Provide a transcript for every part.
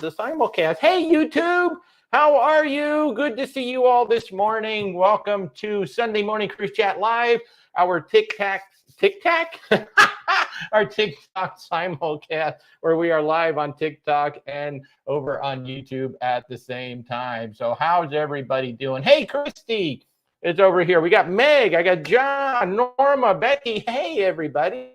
a simulcast. Hey, YouTube, how are you? Good to see you all this morning. Welcome to Sunday Morning Cruise Chat Live, our TikTok our TikTok simulcast, where we are live on TikTok and over on YouTube at the same time. So how's everybody doing? Hey, Christy is over here. We got Meg, I got John, Norma, Becky. Hey, everybody.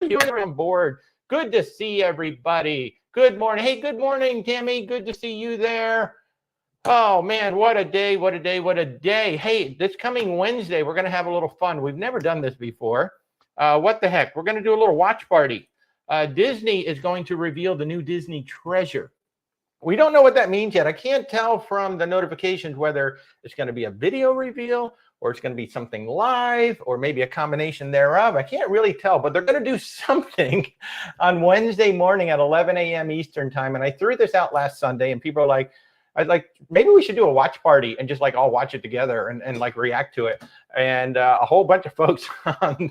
You're on board. Good to see everybody. Good morning. Hey, good morning, Tammy. Good to see you there. Oh, man, what a day, what a day, what a day. Hey, this coming Wednesday, we're going to have a little fun. We've never done this before. What the heck? We're going to do a little watch party. Disney is going to reveal the new Disney Treasure. We don't know what that means yet. I can't tell from the notifications whether it's going to be a video reveal or it's going to be something live or maybe a combination thereof. I can't really tell, but they're going to do something on Wednesday morning at 11 a.m. Eastern time. And I threw this out last Sunday and people are like, maybe we should do a watch party and just like all watch it together and like react to it. And a whole bunch of folks on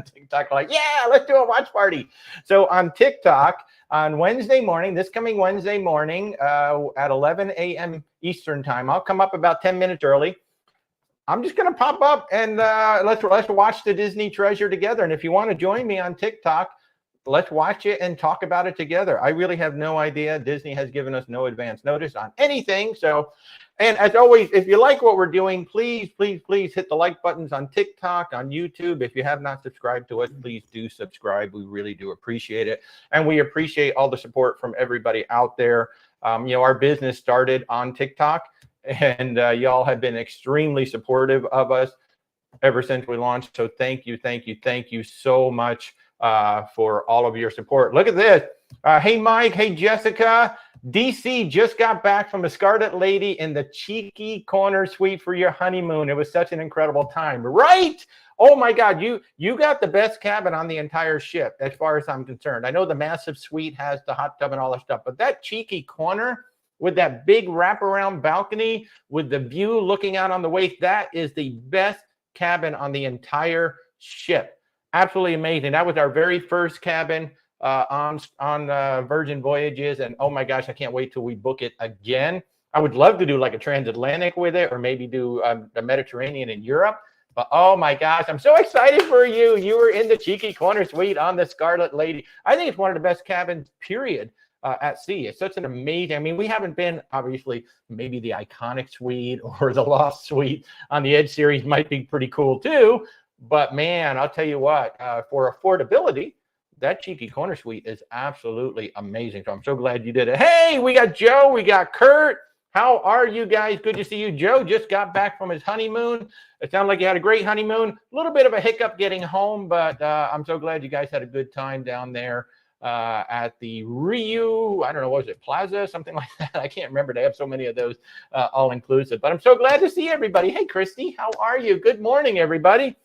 TikTok are like, yeah, let's do a watch party. So on TikTok on Wednesday morning, this coming Wednesday morning at 11 a.m. Eastern time, I'll come up about 10 minutes early. I'm just going to pop up and let's watch the Disney Treasure together. And if you want to join me on TikTok, let's watch it and talk about it together. I really have no idea. Disney has given us no advance notice on anything. So, and as always, if you like what we're doing, please, please, please hit the like buttons on TikTok, on YouTube. If you have not subscribed to us, please do subscribe. We really do appreciate it. And we appreciate all the support from everybody out there. Our business started on TikTok, and y'all have been extremely supportive of us ever since we launched. So thank you, thank you, thank you so much for all of your support. Look at this. Hey, Mike. Hey, Jessica. DC just got back from a Scarlet Lady in the Cheeky Corner Suite for your honeymoon. It was such an incredible time, right? Oh my God, you got the best cabin on the entire ship, as far as I'm concerned. I know the massive suite has the hot tub and all that stuff, but that Cheeky Corner with that big wraparound balcony with the view looking out on the wake, that is the best cabin on the entire ship. Absolutely amazing. That was our very first cabin on Virgin Voyages. And oh my gosh, I can't wait till we book it again. I would love to do like a transatlantic with it or maybe do the Mediterranean in Europe. But oh my gosh, I'm so excited for you. You were in the Cheeky Corner Suite on the Scarlet Lady. I think it's one of the best cabins, period, at sea. It's such an amazing, I mean, we haven't been, obviously, maybe the Iconic Suite or the Lost Suite on the Edge series might be pretty cool too. But man, I'll tell you what, for affordability, that Cheeky Corner Suite is absolutely amazing. So I'm so glad you did it. Hey, we got Joe, we got Kurt. How are you guys? Good to see you. Joe just got back from his honeymoon. It sounded like you had a great honeymoon. A little bit of a hiccup getting home, but I'm so glad you guys had a good time down there at the Rio, I don't know, what was it, Plaza, something like that. I can't remember. They have so many of those all-inclusive. But I'm so glad to see everybody. Hey, Christy, how are you? Good morning, everybody.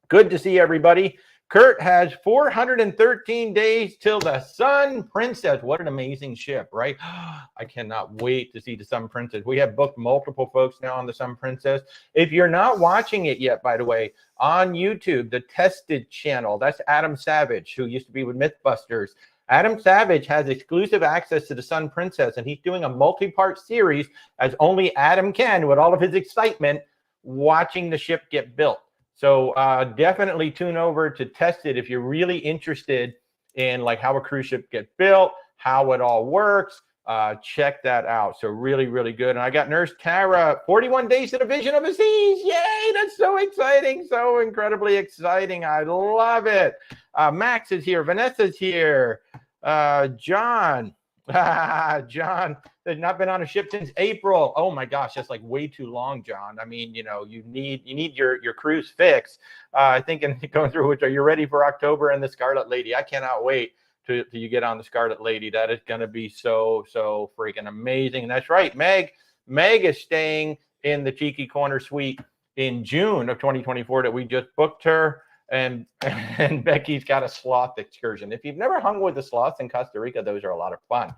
Good to see everybody. Kurt has 413 days till the Sun Princess. What an amazing ship, right? I cannot wait to see the Sun Princess. We have booked multiple folks now on the Sun Princess. If you're not watching it yet, by the way, on YouTube, the Tested channel, that's Adam Savage, who used to be with Mythbusters. Adam Savage has exclusive access to the Sun Princess, and he's doing a multi-part series, as only Adam can, with all of his excitement, watching the ship get built. So definitely tune over to Tested if you're really interested in like how a cruise ship gets built, how it all works. Check that out. So really, really good. And I got Nurse Tara, 41 days to the Vision of the Seas. Yay, that's so exciting. So incredibly exciting. I love it. Max is here. Vanessa's here. John. John has not been on a ship since April. Oh my gosh, that's like way too long, John. I mean, you need your cruise fix. I think going through which, are you ready for October and the Scarlet Lady? I cannot wait till you get on the Scarlet Lady. That is going to be so freaking amazing. And that's right, Meg is staying in the Cheeky Corner Suite in June of 2024 that we just booked her. And Becky's got a sloth excursion. If you've never hung with the sloths in Costa Rica, those are a lot of fun.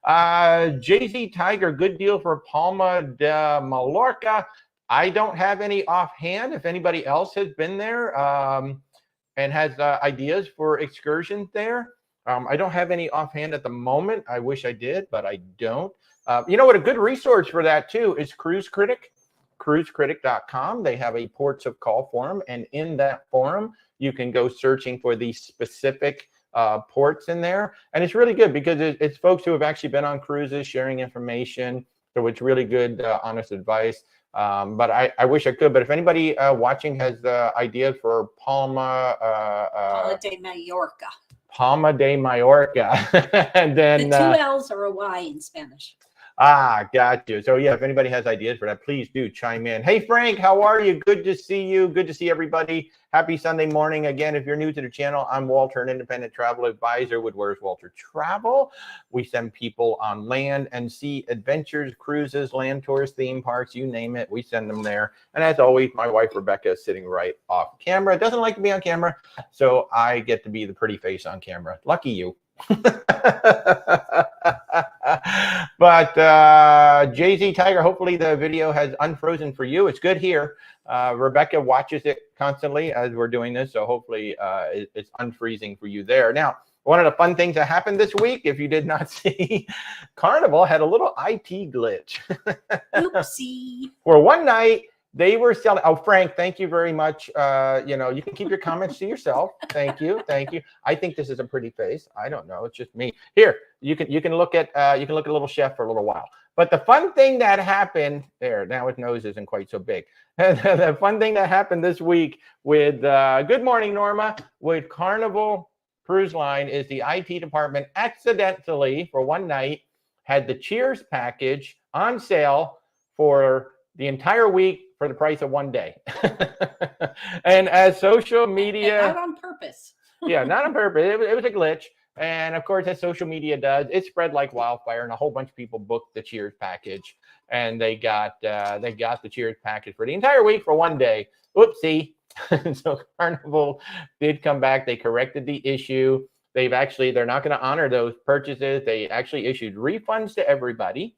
JZ Tiger, good deal for Palma de Mallorca. I don't have any offhand. If anybody else has been there and has ideas for excursions there, I don't have any offhand at the moment. I wish I did, but I don't. You know what? A good resource for that too is Cruise Critic, cruisecritic.com. They have a ports of call forum, and in that forum, you can go searching for the specific ports in there. And it's really good because it's folks who have actually been on cruises sharing information. So it's really good, honest advice. But I wish I could. But if anybody watching has ideas for Palma de Mallorca. Palma de Mallorca, and then the two L's are a Y in Spanish. Ah, got you. So yeah, if anybody has ideas for that, please do chime in. Hey, Frank, how are you? Good to see you. Good to see everybody. Happy Sunday morning. Again, if you're new to the channel, I'm Walter, an independent travel advisor with Where's Walter Travel. We send people on land and sea adventures, cruises, land tours, theme parks, you name it. We send them there. And as always, my wife, Rebecca, is sitting right off camera. Doesn't like to be on camera, so I get to be the pretty face on camera. Lucky you. But Jay-Z Tiger, hopefully the video has unfrozen for you. It's good here. Rebecca watches it constantly as we're doing this, so hopefully it's unfreezing for you there. Now, one of the fun things that happened this week, if you did not see, Carnival had a little IT glitch. Oopsie. For one night, they were selling. Oh, Frank, thank you very much. You know, you can keep your comments to yourself. Thank you, thank you. I think this is a pretty face. I don't know. It's just me. Here, you can look at a little chef for a little while. But the fun thing that happened there, now his nose isn't quite so big. The fun thing that happened this week with good morning, Norma, with Carnival Cruise Line is the IT department accidentally for one night had the Cheers package on sale for the entire week for the price of one day. And as social media... And not on purpose. Yeah, not on purpose. It was a glitch. And of course, as social media does, it spread like wildfire, and a whole bunch of people booked the Cheers package, and they got the Cheers package for the entire week for one day. Oopsie. So Carnival did come back. They corrected the issue. They're not going to honor those purchases. They actually issued refunds to everybody.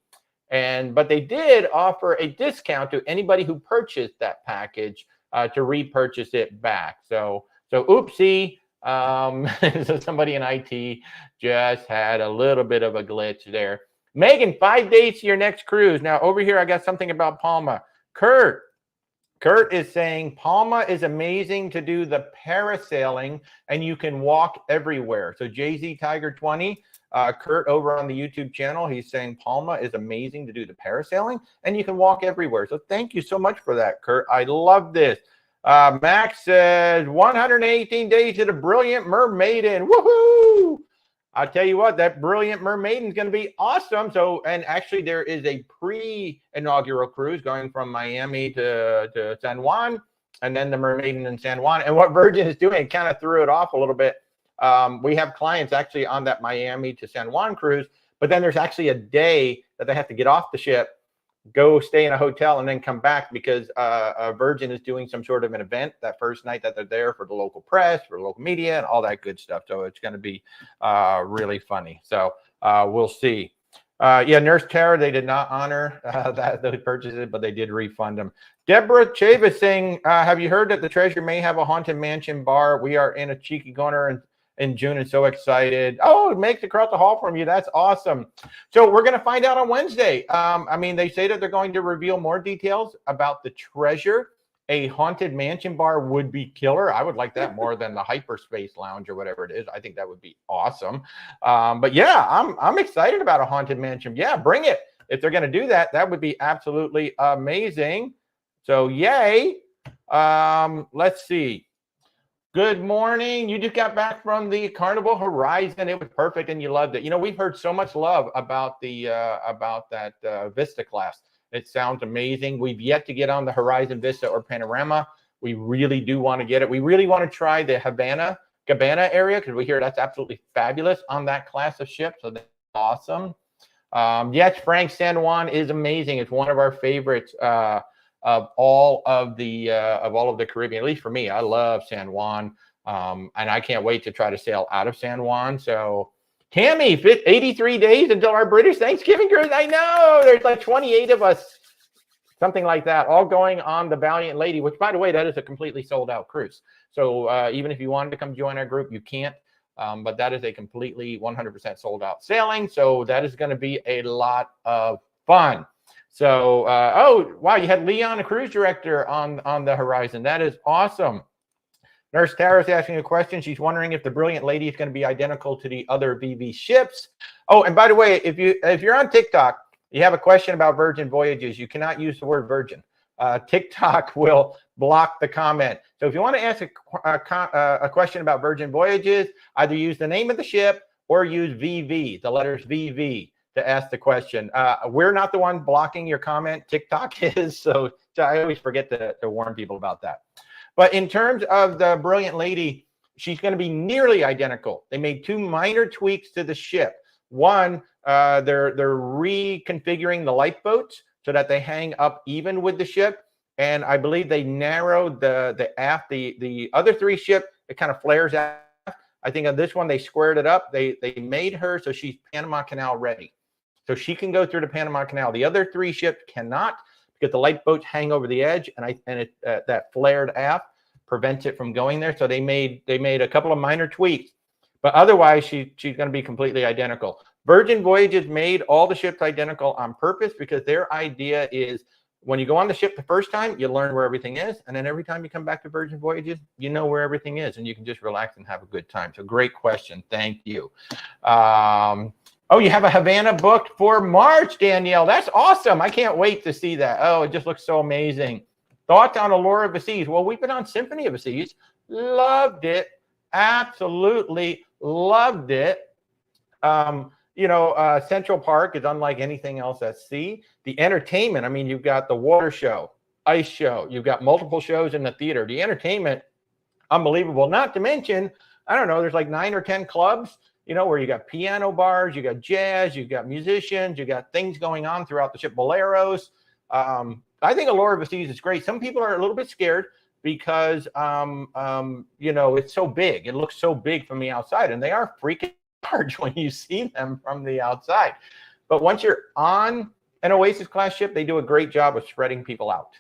But they did offer a discount to anybody who purchased that package to repurchase it back. So oopsie. So somebody in IT just had a little bit of a glitch there. Megan, 5 days to your next cruise. Now over here, I got something about Palma. Kurt is saying Palma is amazing to do the parasailing and you can walk everywhere. So Jay-Z Tiger 20. Kurt over on the YouTube channel, he's saying Palma is amazing to do the parasailing and you can walk everywhere. So thank you so much for that, Kurt. I love this. Max says 118 days to the Brilliant Mermaiden. Woohoo! I'll tell you what, that Brilliant Mermaiden is going to be awesome. So, and actually there is a pre-inaugural cruise going from Miami to San Juan, and then the Mermaiden in San Juan. And what Virgin is doing, it kind of threw it off a little bit. We have clients actually on that Miami to San Juan cruise, but then there's actually a day that they have to get off the ship, go stay in a hotel, and then come back because Virgin is doing some sort of an event that first night that they're there for the local press, for the local media, and all that good stuff. So it's going to be really funny. So we'll see. Yeah, Nurse Tara, they did not honor those purchases, but they did refund them. Deborah Chavis saying, have you heard that the Treasure may have a Haunted Mansion bar? We are in a cheeky corner in June and so excited. Oh, it makes it across the hall from you. That's awesome. So we're going to find out on Wednesday. I mean, they say that they're going to reveal more details about the Treasure. A Haunted Mansion bar would be killer. I would like that more than the Hyperspace Lounge or whatever it is. I think that would be awesome. But yeah, I'm excited about a Haunted Mansion. Yeah, bring it. If they're going to do that, that would be absolutely amazing. So yay. Let's see. Good morning. You just got back from the Carnival Horizon. It was perfect and you loved it. You know, we've heard so much love about that Vista class. It sounds amazing. We've yet to get on the Horizon Vista or Panorama. We really do want to get it. We really want to try the Cabana area because we hear that's absolutely fabulous on that class of ship. So that's awesome. Yes, Frank, San Juan is amazing. It's one of our favorites. Of all of the Caribbean, at least for me. I love San Juan, and I can't wait to try to sail out of San Juan. So, Tammy, 83 days until our British Thanksgiving cruise. I know there's like 28 of us, something like that, all going on the Valiant Lady. Which, by the way, that is a completely sold out cruise. So even if you wanted to come join our group, you can't. But that is a completely 100% sold out sailing. So that is going to be a lot of fun. So, oh, wow, you had Leon, a cruise director, on the horizon. That is awesome. Nurse Tara is asking a question. She's wondering if the Brilliant Lady is going to be identical to the other VV ships. Oh, and by the way, if you're on TikTok, you have a question about Virgin Voyages, you cannot use the word Virgin. TikTok will block the comment. So if you want to ask a question about Virgin Voyages, either use the name of the ship or use VV, the letters VV, to ask the question. We're not the one blocking your comment. TikTok is. So I always forget to warn people about that. But in terms of the Brilliant Lady, she's going to be nearly identical. They made 2 minor tweaks to the ship. One, they're reconfiguring the lifeboats so that they hang up even with the ship. And I believe they narrowed the aft. The other 3 ship, it kind of flares out. I think on this one, they squared it up. They made her so she's Panama Canal ready. So she can go through the Panama Canal. The other 3 ships cannot, because the lifeboats hang over the edge, and that flared aft prevents it from going there. So they made a couple of minor tweaks, but otherwise she's going to be completely identical. Virgin Voyages made all the ships identical on purpose because their idea is when you go on the ship the first time, you learn where everything is, and then every time you come back to Virgin Voyages, you know where everything is, and you can just relax and have a good time. So great question. Thank you. Oh, you have a Havana booked for March, Danielle. That's awesome. I can't wait to see that. Oh, it just looks so amazing. Thoughts on Allure of the Seas? Well, we've been on Symphony of the Seas. Loved it. Absolutely loved it. Central Park is unlike anything else at sea. The entertainment, I mean, you've got the water show, ice show. You've got multiple shows in the theater. The entertainment, unbelievable. Not to mention, I don't know, there's like 9 or 10 clubs, where you got piano bars, you got jazz, you got musicians, you got things going on throughout the ship, boleros. I think Allure of the Seas is great. Some people are a little bit scared because, it's so big. It looks so big from the outside, and they are freaking large when you see them from the outside. But once you're on an Oasis class ship, they do a great job of spreading people out.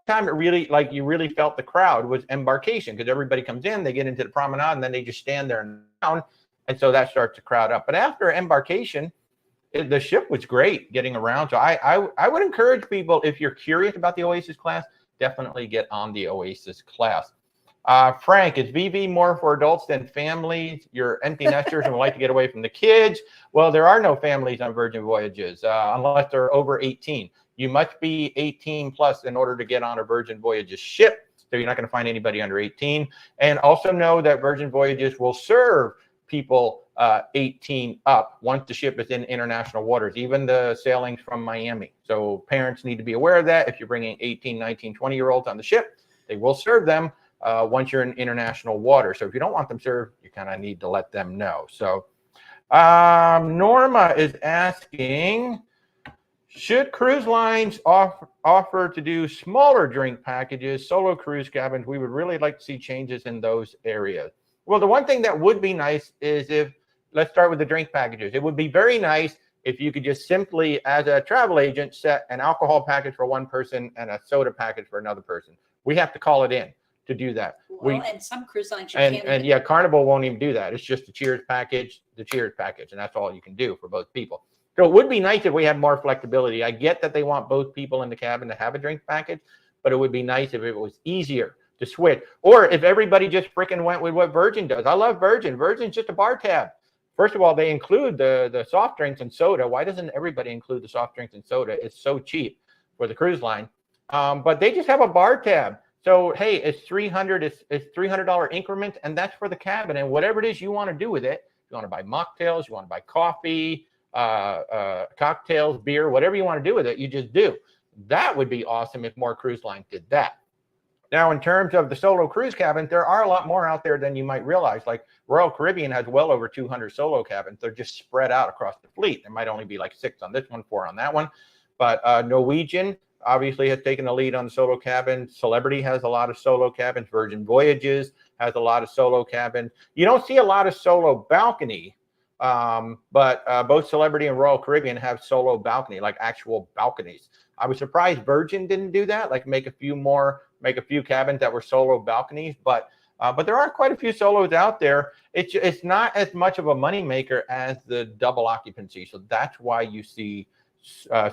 Time it really, like you really felt the crowd was embarkation, because everybody comes in, they get into the promenade, and then they just stand there and down. And so that starts to crowd up. But after embarkation, the ship was great getting around. So I would encourage people, if you're curious about the Oasis class, definitely get on the Oasis class. Frank, is VV more for adults than families? You're empty nesters and would like to get away from the kids. Well, there are no families on Virgin Voyages unless they're over 18. You must be 18 plus in order to get on a Virgin Voyages ship. So you're not going to find anybody under 18. And also know that Virgin Voyages will serve people 18 up once the ship is in international waters, even the sailings from Miami. So parents need to be aware of that. If you're bringing 18, 19, 20-year-olds on the ship, they will serve them once you're in international water. So if you don't want them served, you kind of need to let them know. So Norma is asking, should cruise lines offer to do smaller drink packages, solo cruise cabins? We would really like to see changes in those areas. Well, the one thing that would be nice is let's start with the drink packages. It would be very nice if you could just simply, as a travel agent, set an alcohol package for one person and a soda package for another person. We have to call it in to do that. Well, and some cruise lines you can't. Yeah, Carnival won't even do that. It's just the cheers package, and that's all you can do for both people. So it would be nice if we had more flexibility. I get that they want both people in the cabin to have a drink package, but it would be nice if it was easier to switch, or if everybody just freaking went with what Virgin does. I love Virgin. Virgin's just a bar tab. First of all, they include the soft drinks and soda. Why doesn't everybody include the soft drinks and soda? It's so cheap for the cruise line. But they just have a bar tab. So hey, it's $300 increment, and that's for the cabin. And whatever it is you want to do with it, you want to buy mocktails, you want to buy coffee, cocktails, beer, whatever you want to do with it, you just do. That would be awesome if more cruise lines did that. Now, in terms of the solo cruise cabins, there are a lot more out there than you might realize. Like Royal Caribbean has well over 200 solo cabins. They're just spread out across the fleet. There might only be like 6 on this one, 4 on that one. But Norwegian obviously has taken the lead on the solo cabin. Celebrity has a lot of solo cabins. Virgin Voyages has a lot of solo cabins. You don't see a lot of solo balcony, but both Celebrity and Royal Caribbean have solo balcony, like actual balconies. I was surprised Virgin didn't do that, like make a few cabins that were solo balconies. But But there are quite a few solos out there. It's not as much of a moneymaker as the double occupancy. So that's why you see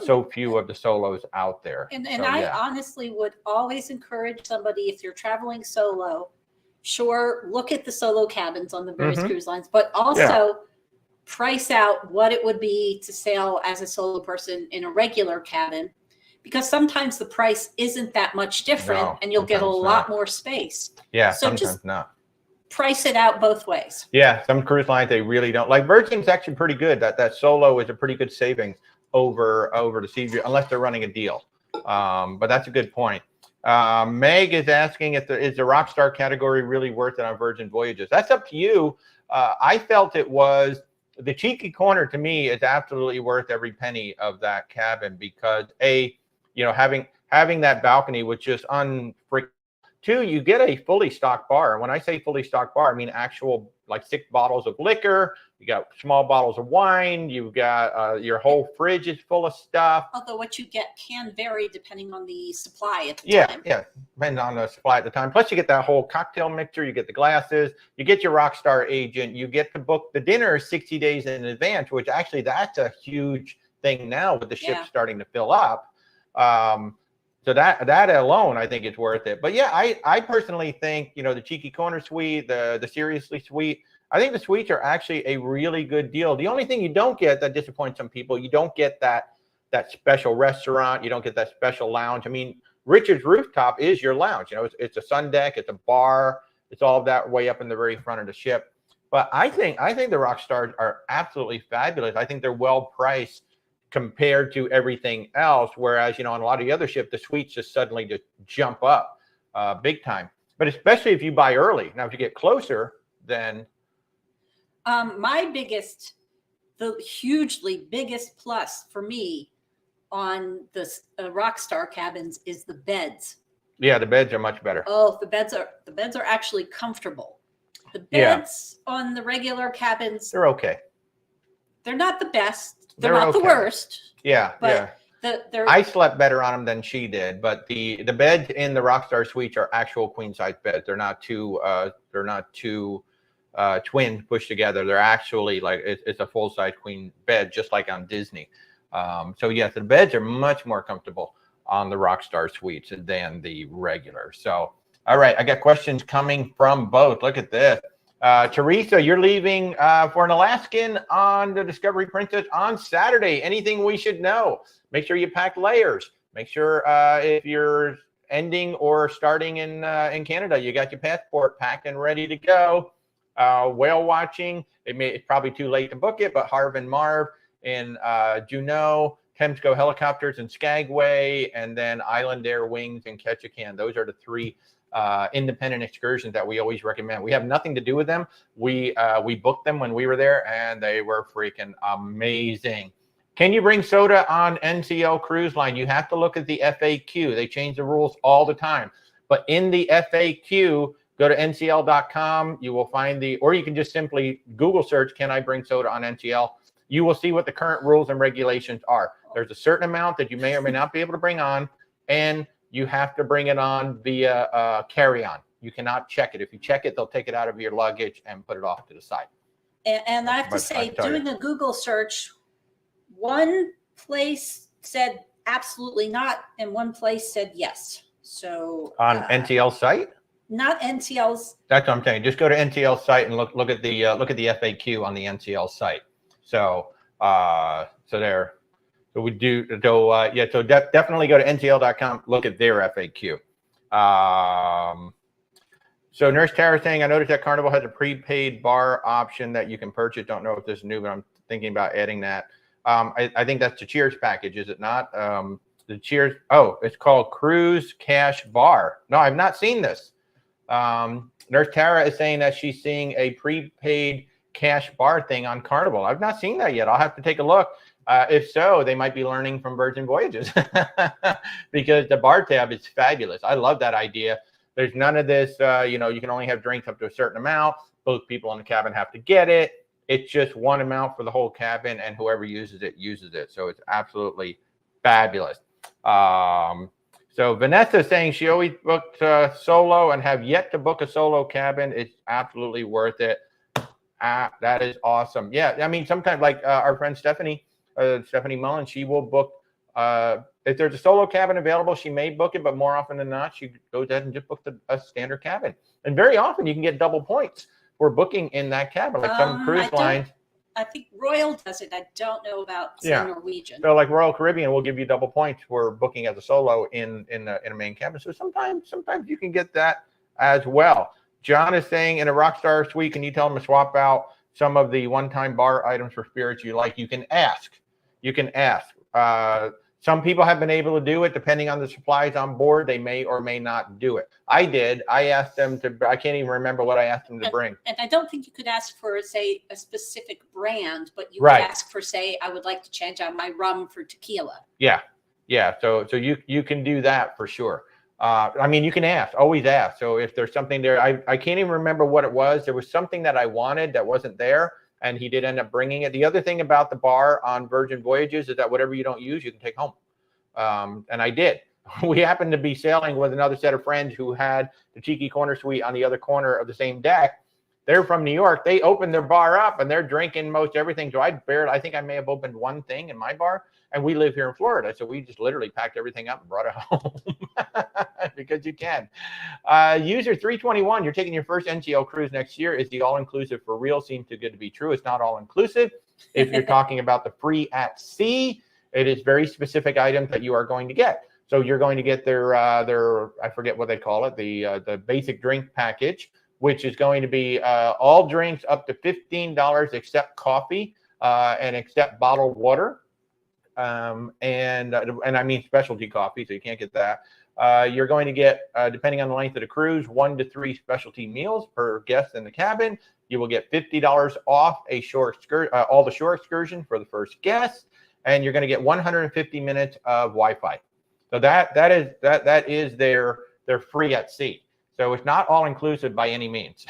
so few of the solos out there. And so, I yeah. honestly would always encourage somebody, if you're traveling solo, sure, look at the solo cabins on the various cruise lines, but also price out what it would be to sail as a solo person in a regular cabin, because sometimes the price isn't that much different and you'll get a lot more space. Yeah, so sometimes just not. Price it out both ways. Yeah, some cruise lines, they really don't. Like Virgin's actually pretty good. That solo is a pretty good savings over the Sea, unless they're running a deal. But that's a good point. Meg is asking if is the Rockstar category really worth it on Virgin Voyages? That's up to you. I felt it was. The cheeky corner to me is absolutely worth every penny of that cabin, because having that balcony was just unfreaking. 2, you get a fully stocked bar. And when I say fully stocked bar, I mean actual, like 6 bottles of liquor. You got small bottles of wine. You've got your whole fridge is full of stuff. Although what you get can vary depending on the supply at the time. Yeah, depending on the supply at the time. Plus, you get that whole cocktail mixer. You get the glasses. You get your Rockstar agent. You get to book the dinner 60 days in advance, which actually that's a huge thing now with the ship starting to fill up. So that alone, I think it's worth it. But yeah, I personally think, the Cheeky Corner suite, the Seriously suite, I think the suites are actually a really good deal. The only thing you don't get that disappoints some people, you don't get that special restaurant. You don't get that special lounge. I mean, Richard's Rooftop is your lounge. It's a sun deck, it's a bar, it's all of that way up in the very front of the ship. But I think the Rockstars are absolutely fabulous. I think they're well priced compared to everything else. Whereas, on a lot of the other ships, the suites just suddenly just jump up big time. But especially if you buy early. Now, if you get closer, then. The hugely biggest plus for me on the Rockstar cabins is the beds. Yeah, the beds are much better. Oh, the beds are actually comfortable. The beds on the regular cabins, they're okay. They're not the best. They're not the worst. Yeah, but I slept better on them than she did, but the beds in the Rockstar suites are actual queen size beds. They're not two twins pushed together. They're actually like it's a full size queen bed, just like on Disney. So yes, the beds are much more comfortable on the Rockstar suites than the regular. So all right, I got questions coming from both. Look at this. Teresa, you're leaving for an Alaskan on the Discovery Princess on Saturday. Anything we should know? Make sure you pack layers. Make sure if you're ending or starting in Canada, you got your passport packed and ready to go. Whale watching. It's probably too late to book it, but Harv and Marv in Juneau, Temsco Helicopters in Skagway, and then Island Air Wings in Ketchikan. Those are the 3 independent excursions that we always recommend. We have nothing to do with them. We booked them when we were there, and they were freaking amazing. Can you bring soda on NCL Cruise Line? You have to look at the FAQ. They change the rules all the time. But in the FAQ, go to ncl.com. You will find or you can just simply Google search, can I bring soda on NCL? You will see what the current rules and regulations are. There's a certain amount that you may or may not be able to bring on, and you have to bring it on via carry-on. You cannot check it. If you check it, they'll take it out of your luggage and put it off to the side. And I have to say, doing a Google search, one place said absolutely not, and one place said yes. So on NCL site? Not NCL's. That's what I'm saying. Just go to NCL site and look at the FAQ on the NCL site. So there. So we do. So definitely go to ncl.com. Look at their FAQ. So Nurse Tara saying, I noticed that Carnival has a prepaid bar option that you can purchase. Don't know if this is new, but I'm thinking about adding that. I think that's the Cheers package, is it not? The Cheers. Oh, it's called Cruise Cash Bar. No, I've not seen this. Nurse Tara is saying that she's seeing a prepaid cash bar thing on Carnival. I've not seen that yet. I'll have to take a look. If so, they might be learning from Virgin Voyages because the bar tab is fabulous. I love that idea. There's none of this, you can only have drinks up to a certain amount. Both people in the cabin have to get it. It's just one amount for the whole cabin, and whoever uses it, uses it. So it's absolutely fabulous. So Vanessa saying she always booked solo and have yet to book a solo cabin. It's absolutely worth it. That is awesome. Yeah, I mean, sometimes like our friend Stephanie Mullen, she will book. If there's a solo cabin available, she may book it, but more often than not, she goes ahead and just books a standard cabin. And very often, you can get double points for booking in that cabin. Like some cruise lines. I think Royal does it. I don't know about Norwegian. So like Royal Caribbean will give you double points for booking as a solo in a main cabin. So sometimes you can get that as well. John is saying in a Rockstar suite, can you tell them to swap out some of the one-time bar items for spirits you like? You can ask. Some people have been able to do it depending on the supplies on board. They may or may not do it. I did. I asked them to. I can't even remember what I asked them to bring. And I don't think you could ask for, say, a specific brand, but you could ask for, say, I would like to change out my rum for tequila. Yeah. So you can do that for sure. I mean, you can always ask. So if there's something there, I can't even remember what it was. There was something that I wanted that wasn't there, and he did end up bringing it. The other thing about the bar on Virgin Voyages is that whatever you don't use, you can take home. And I did. We happened to be sailing with another set of friends who had the Cheeky Corner Suite on the other corner of the same deck. They're from New York. They opened their bar up and they're drinking most everything. So I think I may have opened one thing in my bar, and we live here in Florida. So we just literally packed everything up and brought it home because you can. User 321, you're taking your first NCL cruise next year. Is the all-inclusive for real? Seems too good to be true. It's not all-inclusive. If you're talking about the free at sea, it is very specific items that you are going to get. So you're going to get their I forget what they call it, the basic drink package, which is going to be all drinks up to $15 except coffee and except bottled water. And I mean specialty coffee, so you can't get that. You're going to get, depending on the length of the cruise, 1 to 3 specialty meals per guest in the cabin. You will get $50 off all the shore excursion for the first guest, and you're going to get 150 minutes of Wi-Fi. So that is their free at sea. So it's not all inclusive by any means.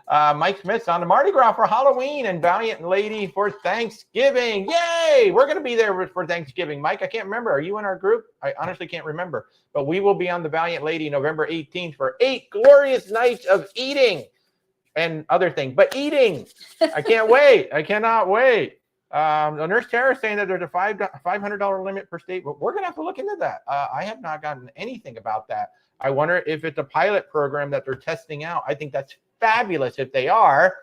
Mike Smith's on the Mardi Gras for Halloween and Valiant Lady for Thanksgiving. Yay! We're going to be there for Thanksgiving. Mike, I can't remember. Are you in our group? I honestly can't remember. But we will be on the Valiant Lady November 18th for 8 glorious nights of eating and other things. But eating, I can't wait. I cannot wait. Nurse Tara is saying that there's a $500 limit per state, but we're going to have to look into that. I have not gotten anything about that. I wonder if it's a pilot program that they're testing out. I think that's fabulous if they are.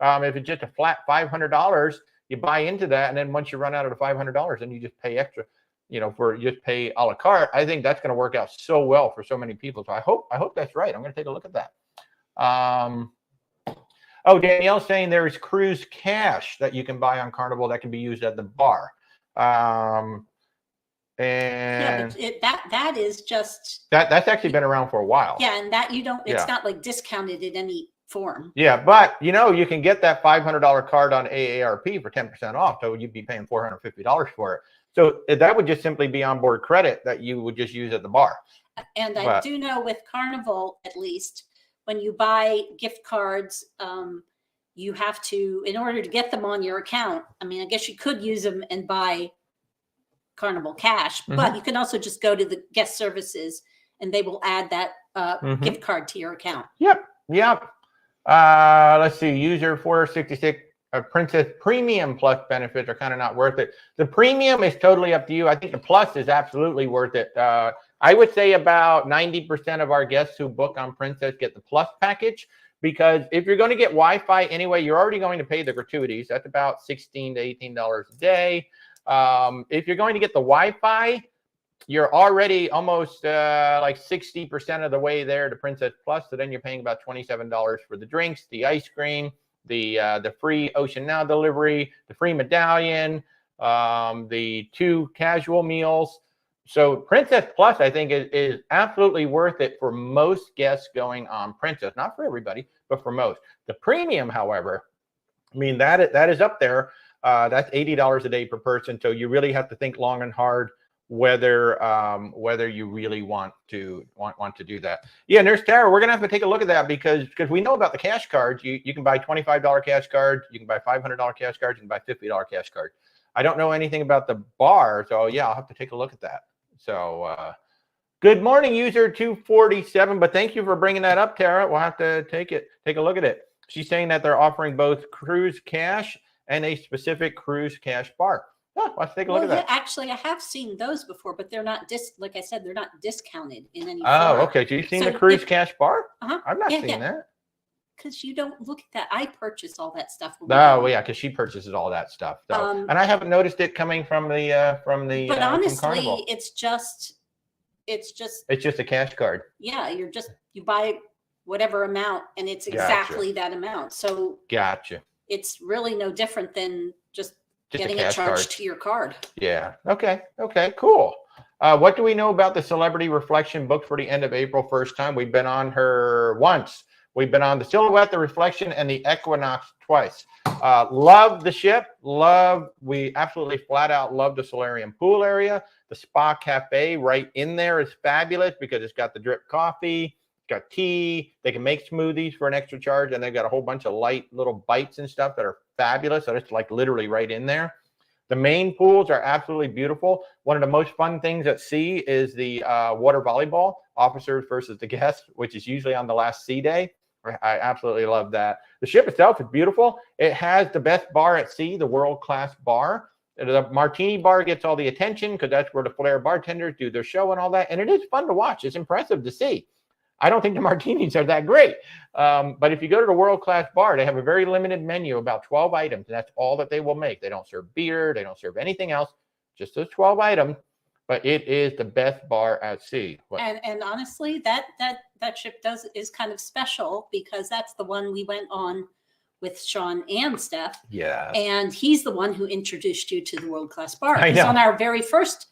If it's just a flat $500, you buy into that, and then once you run out of the $500, then you just pay extra, just pay a la carte. I think that's going to work out so well for so many people. So I hope that's right. I'm going to take a look at that. Danielle's saying there is cruise cash that you can buy on Carnival that can be used at the bar. And that is just that's actually been around for a while. Yeah, and that it's not like discounted in any form. Yeah, but you can get that $500 card on AARP for 10% off, so you'd be paying $450 for it. So that would just simply be onboard credit that you would just use at the bar. And I do know with Carnival, at least, when you buy gift cards, you have to, in order to get them on your account, I mean, I guess you could use them and buy Carnival cash, but you can also just go to the guest services and they will add that gift card to your account. Yep. Let's see. User 466 Princess Premium Plus benefits are kind of not worth it. The premium is totally up to you. I think the plus is absolutely worth it. I would say about 90% of our guests who book on Princess get the plus package, because if you're going to get Wi-Fi anyway, you're already going to pay the gratuities. That's about $16 to $18 a day. If you're going to get the Wi-Fi, you're already almost like 60% of the way there to Princess Plus. So then you're paying about $27 for the drinks, the ice cream, the free Ocean Now delivery, the free medallion, the 2 casual meals. So Princess Plus, I think, is absolutely worth it for most guests going on Princess. Not for everybody, but for most. The premium, however, I mean, that is up there. That's $80 a day per person. So you really have to think long and hard whether you really want to do that. Yeah, Nurse Tara, we're gonna have to take a look at that because we know about the cash cards. You can buy $25 cash cards, you can buy $500 cash cards, you can buy $50 cash cards. I don't know anything about the bar, so yeah, I'll have to take a look at that. So Good morning, user 247. But thank you for bringing that up, Tara. We'll have to take a look at it. She's saying that they're offering both Cruise Cash and a specific Cruise Cash bar. Oh, let's take a look at that. Actually, I have seen those before, but they're not like I said, they're not discounted in any Oh, form. okay. So you've seen the Cruise Cash bar? Uh-huh. I've not seen that. Because you don't look at that. I purchase all that stuff. Oh, yeah, because she purchases all that stuff. So, and I haven't noticed it coming from the But honestly, it's just a cash card. Yeah, you buy whatever amount, and it's exactly that amount. So gotcha. It's really no different than just getting it charged to your card. Yeah. Okay. Okay. Cool. What do we know about the Celebrity Reflection booked for the end of April first time? We've been on her once. We've been on the Silhouette, the Reflection, and the Equinox twice. Love the ship. We absolutely flat out love the solarium pool area. The spa cafe right in there is fabulous because it's got the drip coffee, it's got tea. They can make smoothies for an extra charge, and they've got a whole bunch of light little bites and stuff that are fabulous. So it's like literally right in there. The main pools are absolutely beautiful. One of the most fun things at sea is the water volleyball, officers versus the guests, which is usually on the last sea day. I absolutely love that. The ship itself is beautiful. It has the best bar at sea, the world-class bar. The martini bar gets all the attention because that's where the flair bartenders do their show and all that. And it is fun to watch. It's impressive to see. I don't think the martinis are that great. But if you go to the world-class bar, they have a very limited menu, about 12 items. And that's all that they will make. They don't serve beer. They don't serve anything else. Just those 12 items. But it is the best bar at sea. And honestly, that ship is kind of special because that's the one we went on with Sean and Stef. Yeah. And he's the one who introduced you to the world-class bar. I know. On our very first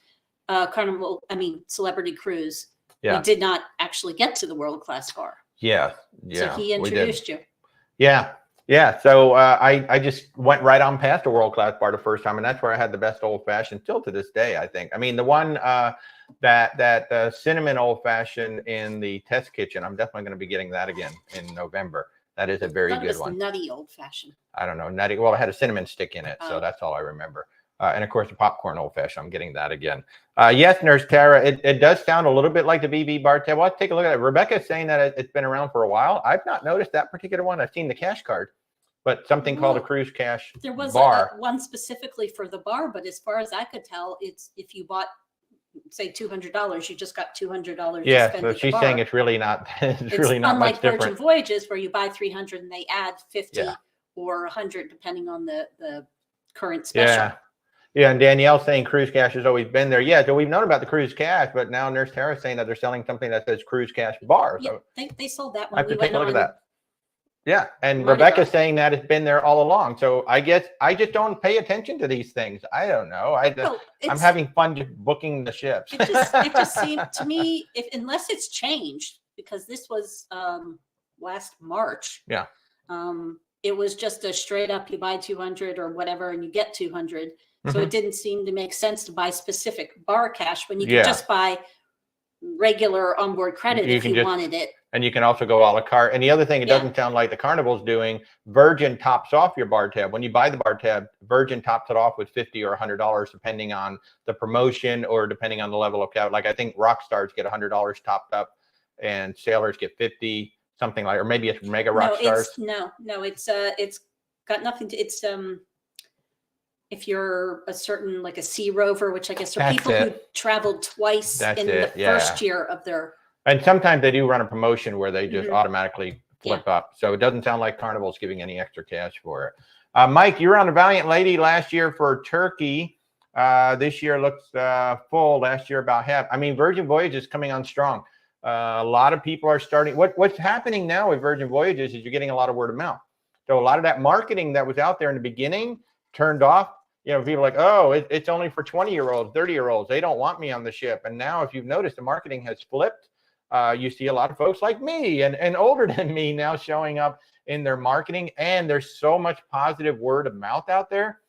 Celebrity Cruise, we did not actually get to the world-class bar. Yeah. So he introduced you. Yeah. Yeah. So I just went right on past the world-class bar the first time, and that's where I had the best old-fashioned still to this day, I think. I mean, the one that cinnamon old-fashioned in the test kitchen, I'm definitely going to be getting that again in November. That is a very good one. Nutty old-fashioned. I don't know. Nutty. Well, it had a cinnamon stick in it, so that's all I remember. And of course, the popcorn old-fashioned. I'm getting that again. Yes, Nurse Tara, it does sound a little bit like the BB bar tab. Well, let's take a look at it. Rebecca's saying that it's been around for a while. I've not noticed that particular one. I've seen the cash card, but something called a Cruise Cash bar. There was one specifically for the bar, but as far as I could tell, it's if you bought, say, $200, you just got $200. Yeah, to spend so she's saying it's really not. It's really not much different. Unlike Virgin Voyages, where you buy 300 and they add 50 or 100, depending on the current special. Yeah. Yeah, and Danielle's saying Cruise Cash has always been there. Yeah, so we've known about the Cruise Cash, but now Nurse Tara's saying that they're selling something that says Cruise Cash bar. Yeah, so they sold that one. I have to take a look at that. Yeah, and Rebecca's saying that it's been there all along. So I guess I just don't pay attention to these things. I don't know. I'm having fun just booking the ships. It just seemed to me, unless it's changed, because this was last March. Yeah. It was just a straight up, you buy 200 or whatever, and you get 200. So it didn't seem to make sense to buy specific bar cash when you could just buy regular onboard credit if you wanted it. And you can also go a la carte. And the other thing, it doesn't sound like the Carnival's doing, Virgin tops off your bar tab. When you buy the bar tab, Virgin tops it off with $50 or $100, depending on the promotion or depending on the level of cap. Like I think rock stars get $100 topped up and sailors get 50, something like, or maybe it's mega rock stars. It's got nothing to, it's, if you're a certain, like a Sea Rover, which I guess are people who traveled twice in the first year of their. And sometimes they do run a promotion where they just automatically flip up. So it doesn't sound like Carnival's giving any extra cash for it. Mike, you were on the Valiant Lady last year for Turkey. This year looks full. Last year about half. I mean, Virgin Voyages is coming on strong. A lot of people are starting. What's happening now with Virgin Voyages is you're getting a lot of word of mouth. So a lot of that marketing that was out there in the beginning turned off. You know, people are like, oh, it's only for 20-year-olds, 30-year-olds. They don't want me on the ship. And now, if you've noticed, the marketing has flipped. You see a lot of folks like me and older than me now showing up in their marketing. And there's so much positive word of mouth out there.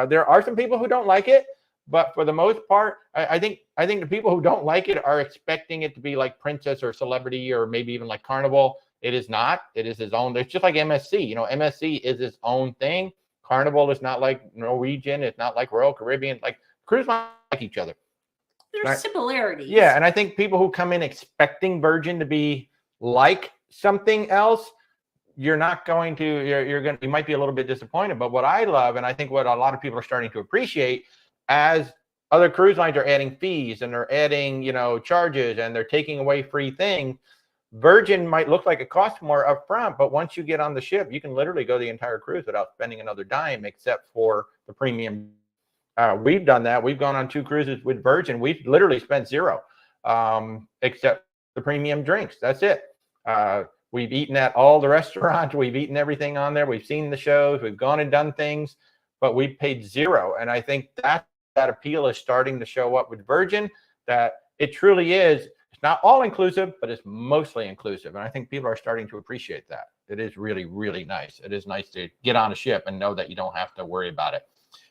There are some people who don't like it. But for the most part, I think the people who don't like it are expecting it to be like Princess or Celebrity or maybe even like Carnival. It is not. It is its own. It's just like MSC. You know, MSC is its own thing. Carnival is not like Norwegian. It's not like Royal Caribbean. Like cruise lines like each other. There's similarities. Yeah, and I think people who come in expecting Virgin to be like something else, you're not going to, you might be a little bit disappointed. But what I love, and I think what a lot of people are starting to appreciate, as other cruise lines are adding fees and they're adding, charges, and they're taking away free things, Virgin might look like it costs more up front, but once you get on the ship, you can literally go the entire cruise without spending another dime, except for the premium. We've done that. We've gone on 2 cruises with Virgin. We've literally spent zero, except the premium drinks. That's it. We've eaten at all the restaurants. We've eaten everything on there. We've seen the shows. We've gone and done things, but we've paid zero. And I think that appeal is starting to show up with Virgin, that it truly is. It's not all inclusive, but it's mostly inclusive. And I think people are starting to appreciate that. It is really, really nice. It is nice to get on a ship and know that you don't have to worry about it.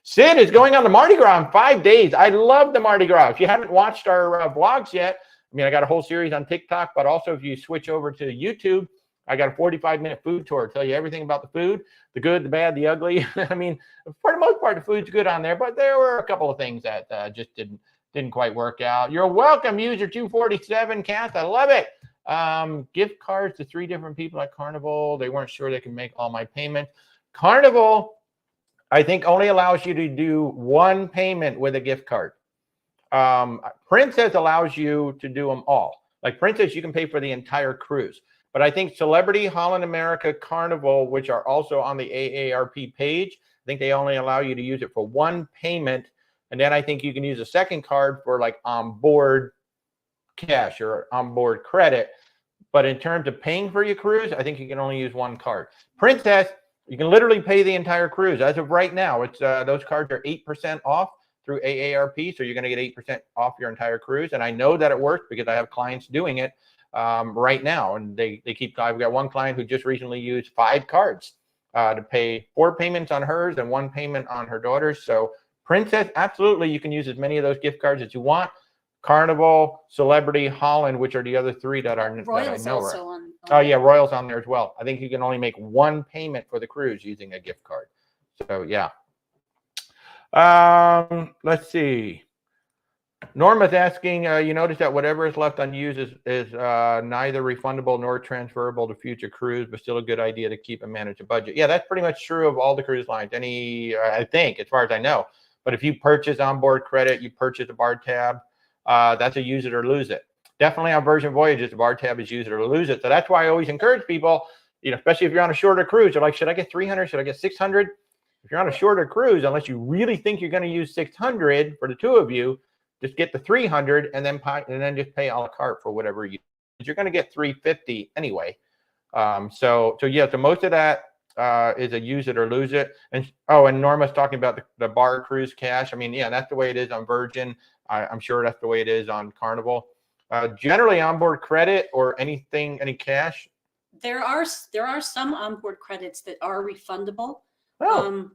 Sid is going on the Mardi Gras in 5 days. I love the Mardi Gras. If you haven't watched our vlogs yet, I got a whole series on TikTok, but also if you switch over to YouTube, I got a 45-minute food tour. Tell you everything about the food, the good, the bad, the ugly. For the most part, the food's good on there, but there were a couple of things that just didn't quite work out. You're welcome, user 247, Kath. I love it. Gift cards to 3 different people at Carnival. They weren't sure they could make all my payments. Carnival, I think, only allows you to do 1 payment with a gift card. Princess allows you to do them all. Like Princess, you can pay for the entire cruise. But I think Celebrity, Holland America, Carnival, which are also on the AARP page, I think they only allow you to use it for 1 payment. And then I think you can use a second card for like onboard cash or onboard credit. But in terms of paying for your cruise, I think you can only use 1 card. Princess, you can literally pay the entire cruise. As of right now, it's those cards are 8% off through AARP, so you're going to get 8% off your entire cruise. And I know that it works because I have clients doing it right now, and they keep. I've got one client who just recently used 5 cards to pay 4 payments on hers and 1 payment on her daughter's. So Princess, absolutely, you can use as many of those gift cards as you want. Carnival, Celebrity, Holland, which are the other 3 that are Royal's that I know also are. on. Oh yeah, Royal's on there as well. I think you can only make 1 payment for the cruise using a gift card. So yeah. Let's see. Norma's asking, you notice that whatever is left unused is neither refundable nor transferable to future cruise, but still a good idea to keep and manage a budget. Yeah, that's pretty much true of all the cruise lines. I think, as far as I know. But if you purchase onboard credit, you purchase a bar tab, that's a use it or lose it. Definitely on Virgin Voyages, the bar tab is use it or lose it. So that's why I always encourage people, especially if you're on a shorter cruise, you're like, should I get 300? Should I get 600? If you're on a shorter cruise, unless you really think you're going to use 600 for the 2 of you, just get the 300 and then just pay a la carte for whatever you're going to get 350 anyway. So most of that is a use it or lose it. And Norma's talking about the bar cruise cash. That's the way it is on Virgin. I'm sure that's the way it is on Carnival. Generally, onboard credit or any cash. There are some onboard credits that are refundable. Oh.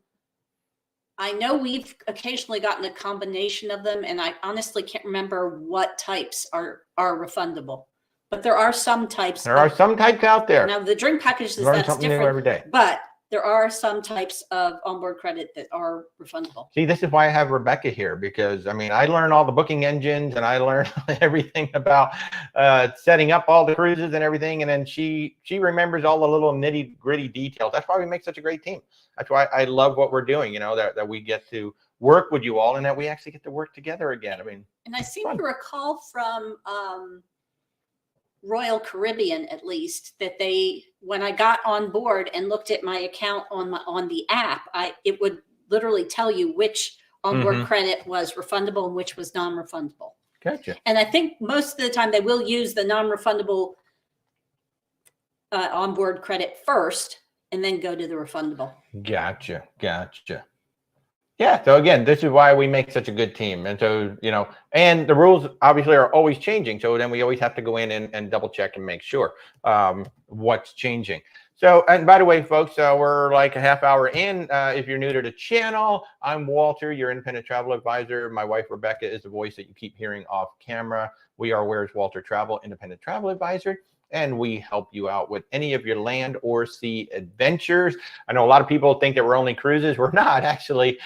I know we've occasionally gotten a combination of them, and I honestly can't remember what types are refundable. But there are some types. There are some types out there. Now the drink packages, Learn that's different every day. But there are some types of onboard credit that are refundable. See, this is why I have Rebecca here, because I learn all the booking engines and I learn everything about setting up all the cruises and everything. And then she remembers all the little nitty gritty details. That's why we make such a great team. That's why I love what we're doing, that we get to work with you all and that we actually get to work together again. And I seem to recall from Royal Caribbean, at least, that when I got on board and looked at my account on the app, it would literally tell you which onboard credit was refundable and which was non-refundable. Gotcha. And I think most of the time they will use the non-refundable onboard credit first and then go to the refundable. Gotcha. Yeah. So again, this is why we make such a good team. And so, and the rules obviously are always changing. So then we always have to go in and double check and make sure what's changing. So, and by the way, folks, we're like a half hour in. If you're new to the channel, I'm Walter, your independent travel advisor. My wife, Rebecca, is the voice that you keep hearing off camera. We are Where's Walter Travel, independent travel advisor. and we help you out with any of your land or sea adventures. I know a lot of people think that we're only cruises. We're not, actually.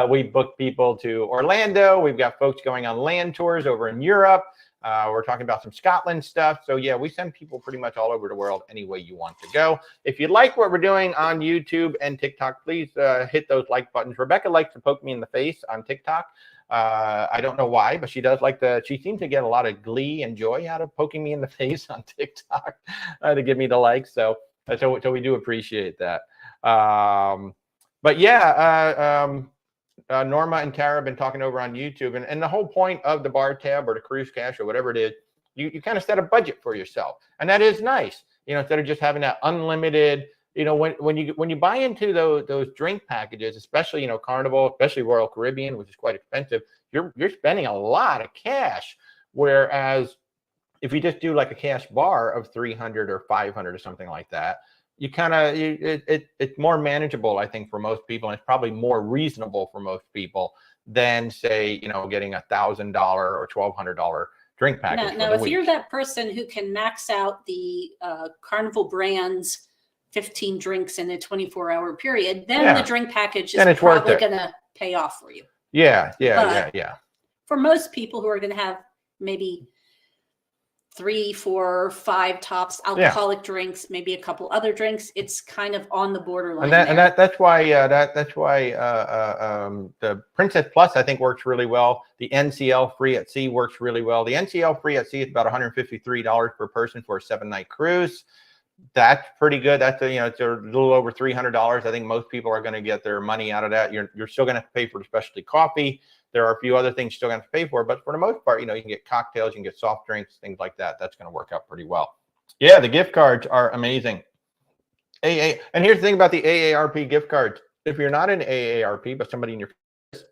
We book people to Orlando. We've got folks going on land tours over in Europe. We're talking about some Scotland stuff. So yeah, we send people pretty much all over the world any way you want to go. If you like what we're doing on YouTube and TikTok, please hit those like buttons. Rebecca likes to poke me in the face on TikTok. I don't know why, but she does she seems to get a lot of glee and joy out of poking me in the face on TikTok to give me the likes. So we do appreciate that. But yeah, Norma and Tara have been talking over on YouTube, and the whole point of the bar tab or the cruise cash or whatever it is, you kind of set a budget for yourself, and that is nice. Instead of just having that unlimited, when you buy into those drink packages, especially Carnival, especially Royal Caribbean, which is quite expensive, you're spending a lot of cash. Whereas if you just do like a cash bar of 300 or 500 or something like that, you kind of it's more manageable, I think, for most people, and it's probably more reasonable for most people than, say, getting $1,000 or $1,200 drink package. Now, if you're that person who can max out the Carnival brands 15 drinks in a 24-hour period, then the drink package is probably going to pay off for you. Yeah. For most people who are going to have maybe 3, 4, 5 tops alcoholic drinks, maybe a couple other drinks, it's kind of on the borderline. That's why the Princess Plus, I think, works really well. The NCL Free at Sea works really well. The NCL Free at Sea is about $153 per person for a 7-night cruise. That's pretty good. That's it's a little over $300. I think most people are going to get their money out of that. You're still going to have to pay for the specialty coffee. There are a few other things you're still going to have to pay for, but for the most part, you can get cocktails, you can get soft drinks, things like that. That's going to work out pretty well. Yeah, the gift cards are amazing. And here's the thing about the AARP gift cards. If you're not in AARP, but somebody in your business,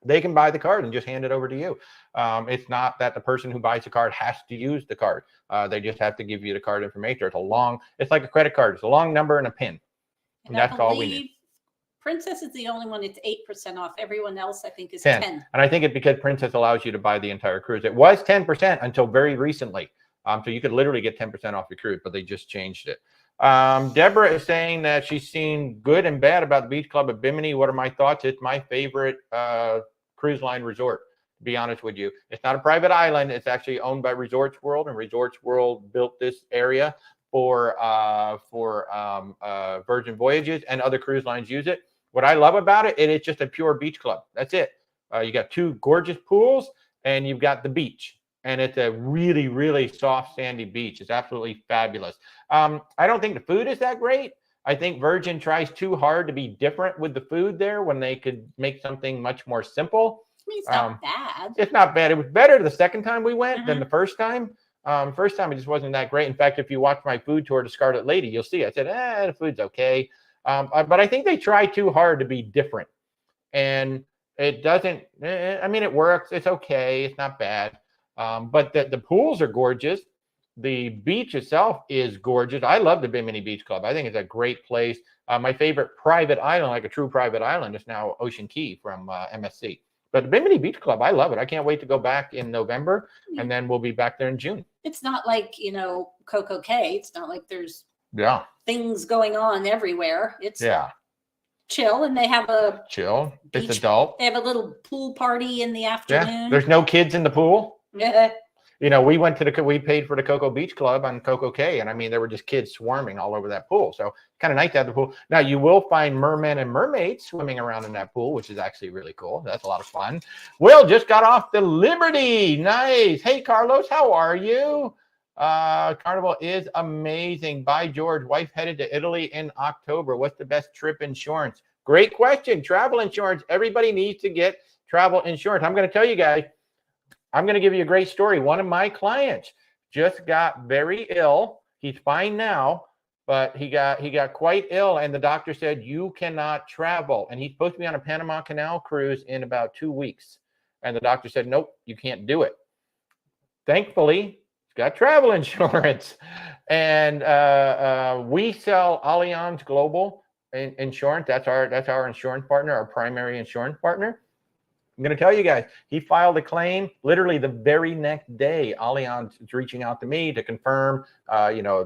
they can buy the card and just hand it over to you. It's not that the person who buys the card has to use the card. They just have to give you the card information. It's like a credit card. It's a long number and a PIN. And that's all we need. Princess is the only one. It's 8% off. Everyone else, I think, is 10. And I think it's because Princess allows you to buy the entire cruise. It was 10% until very recently. So you could literally get 10% off your cruise, but they just changed it. Deborah is saying that she's seen good and bad about the Beach Club at Bimini. What are my thoughts? It's my favorite cruise line resort, to be honest with you. It's not a private island. It's actually owned by Resorts World, and Resorts World built this area for Virgin Voyages, and other cruise lines use it. What I love about it, it's just a pure beach club. That's it. You got 2 gorgeous pools, and you've got the beach. And it's a really, really soft, sandy beach. It's absolutely fabulous. I don't think the food is that great. I think Virgin tries too hard to be different with the food there when they could make something much more simple. I mean, it's not bad. It's not bad. It was better the second time we went than the first time. First time, it just wasn't that great. In fact, if you watch my food tour to Scarlet Lady, you'll see I said, the food's okay. But I think they try too hard to be different. And it doesn't, I mean, it works. It's okay. It's not bad. But the pools are gorgeous. The beach itself is gorgeous. I love the Bimini Beach Club. I think it's a great place. My favorite private island, like a true private island, is now Ocean Key from MSC. But the Bimini Beach Club, I love it. I can't wait to go back in November, and then we'll be back there in June. It's not like, Coco Cay. It's not like there's things going on everywhere. It's chill, and they have a chill. It's adult. They have a little pool party in the afternoon. Yeah. There's no kids in the pool. Yeah. We paid for the Coco Beach Club on Coco Cay, and I mean, there were just kids swarming all over that pool. So kind of nice to have the pool. Now you will find mermen and mermaids swimming around in that pool, which is actually really cool. That's a lot of fun. Will just got off the Liberty. Nice. Hey, Carlos, how are you? Carnival is amazing. By George, wife headed to Italy in October. What's the best trip insurance? Great question. Travel insurance. Everybody needs to get travel insurance. I'm going to tell you guys, I'm going to give you a great story. One of my clients just got very ill. He's fine now, but he got quite ill, and the doctor said, you cannot travel. And he's supposed to be on a Panama Canal cruise in about 2 weeks. And the doctor said, nope, you can't do it. Thankfully, he's got travel insurance. And we sell Allianz Global Insurance. That's our insurance partner, our primary insurance partner. I'm going to tell you guys, he filed a claim literally the very next day. Allianz is reaching out to me to confirm, you know,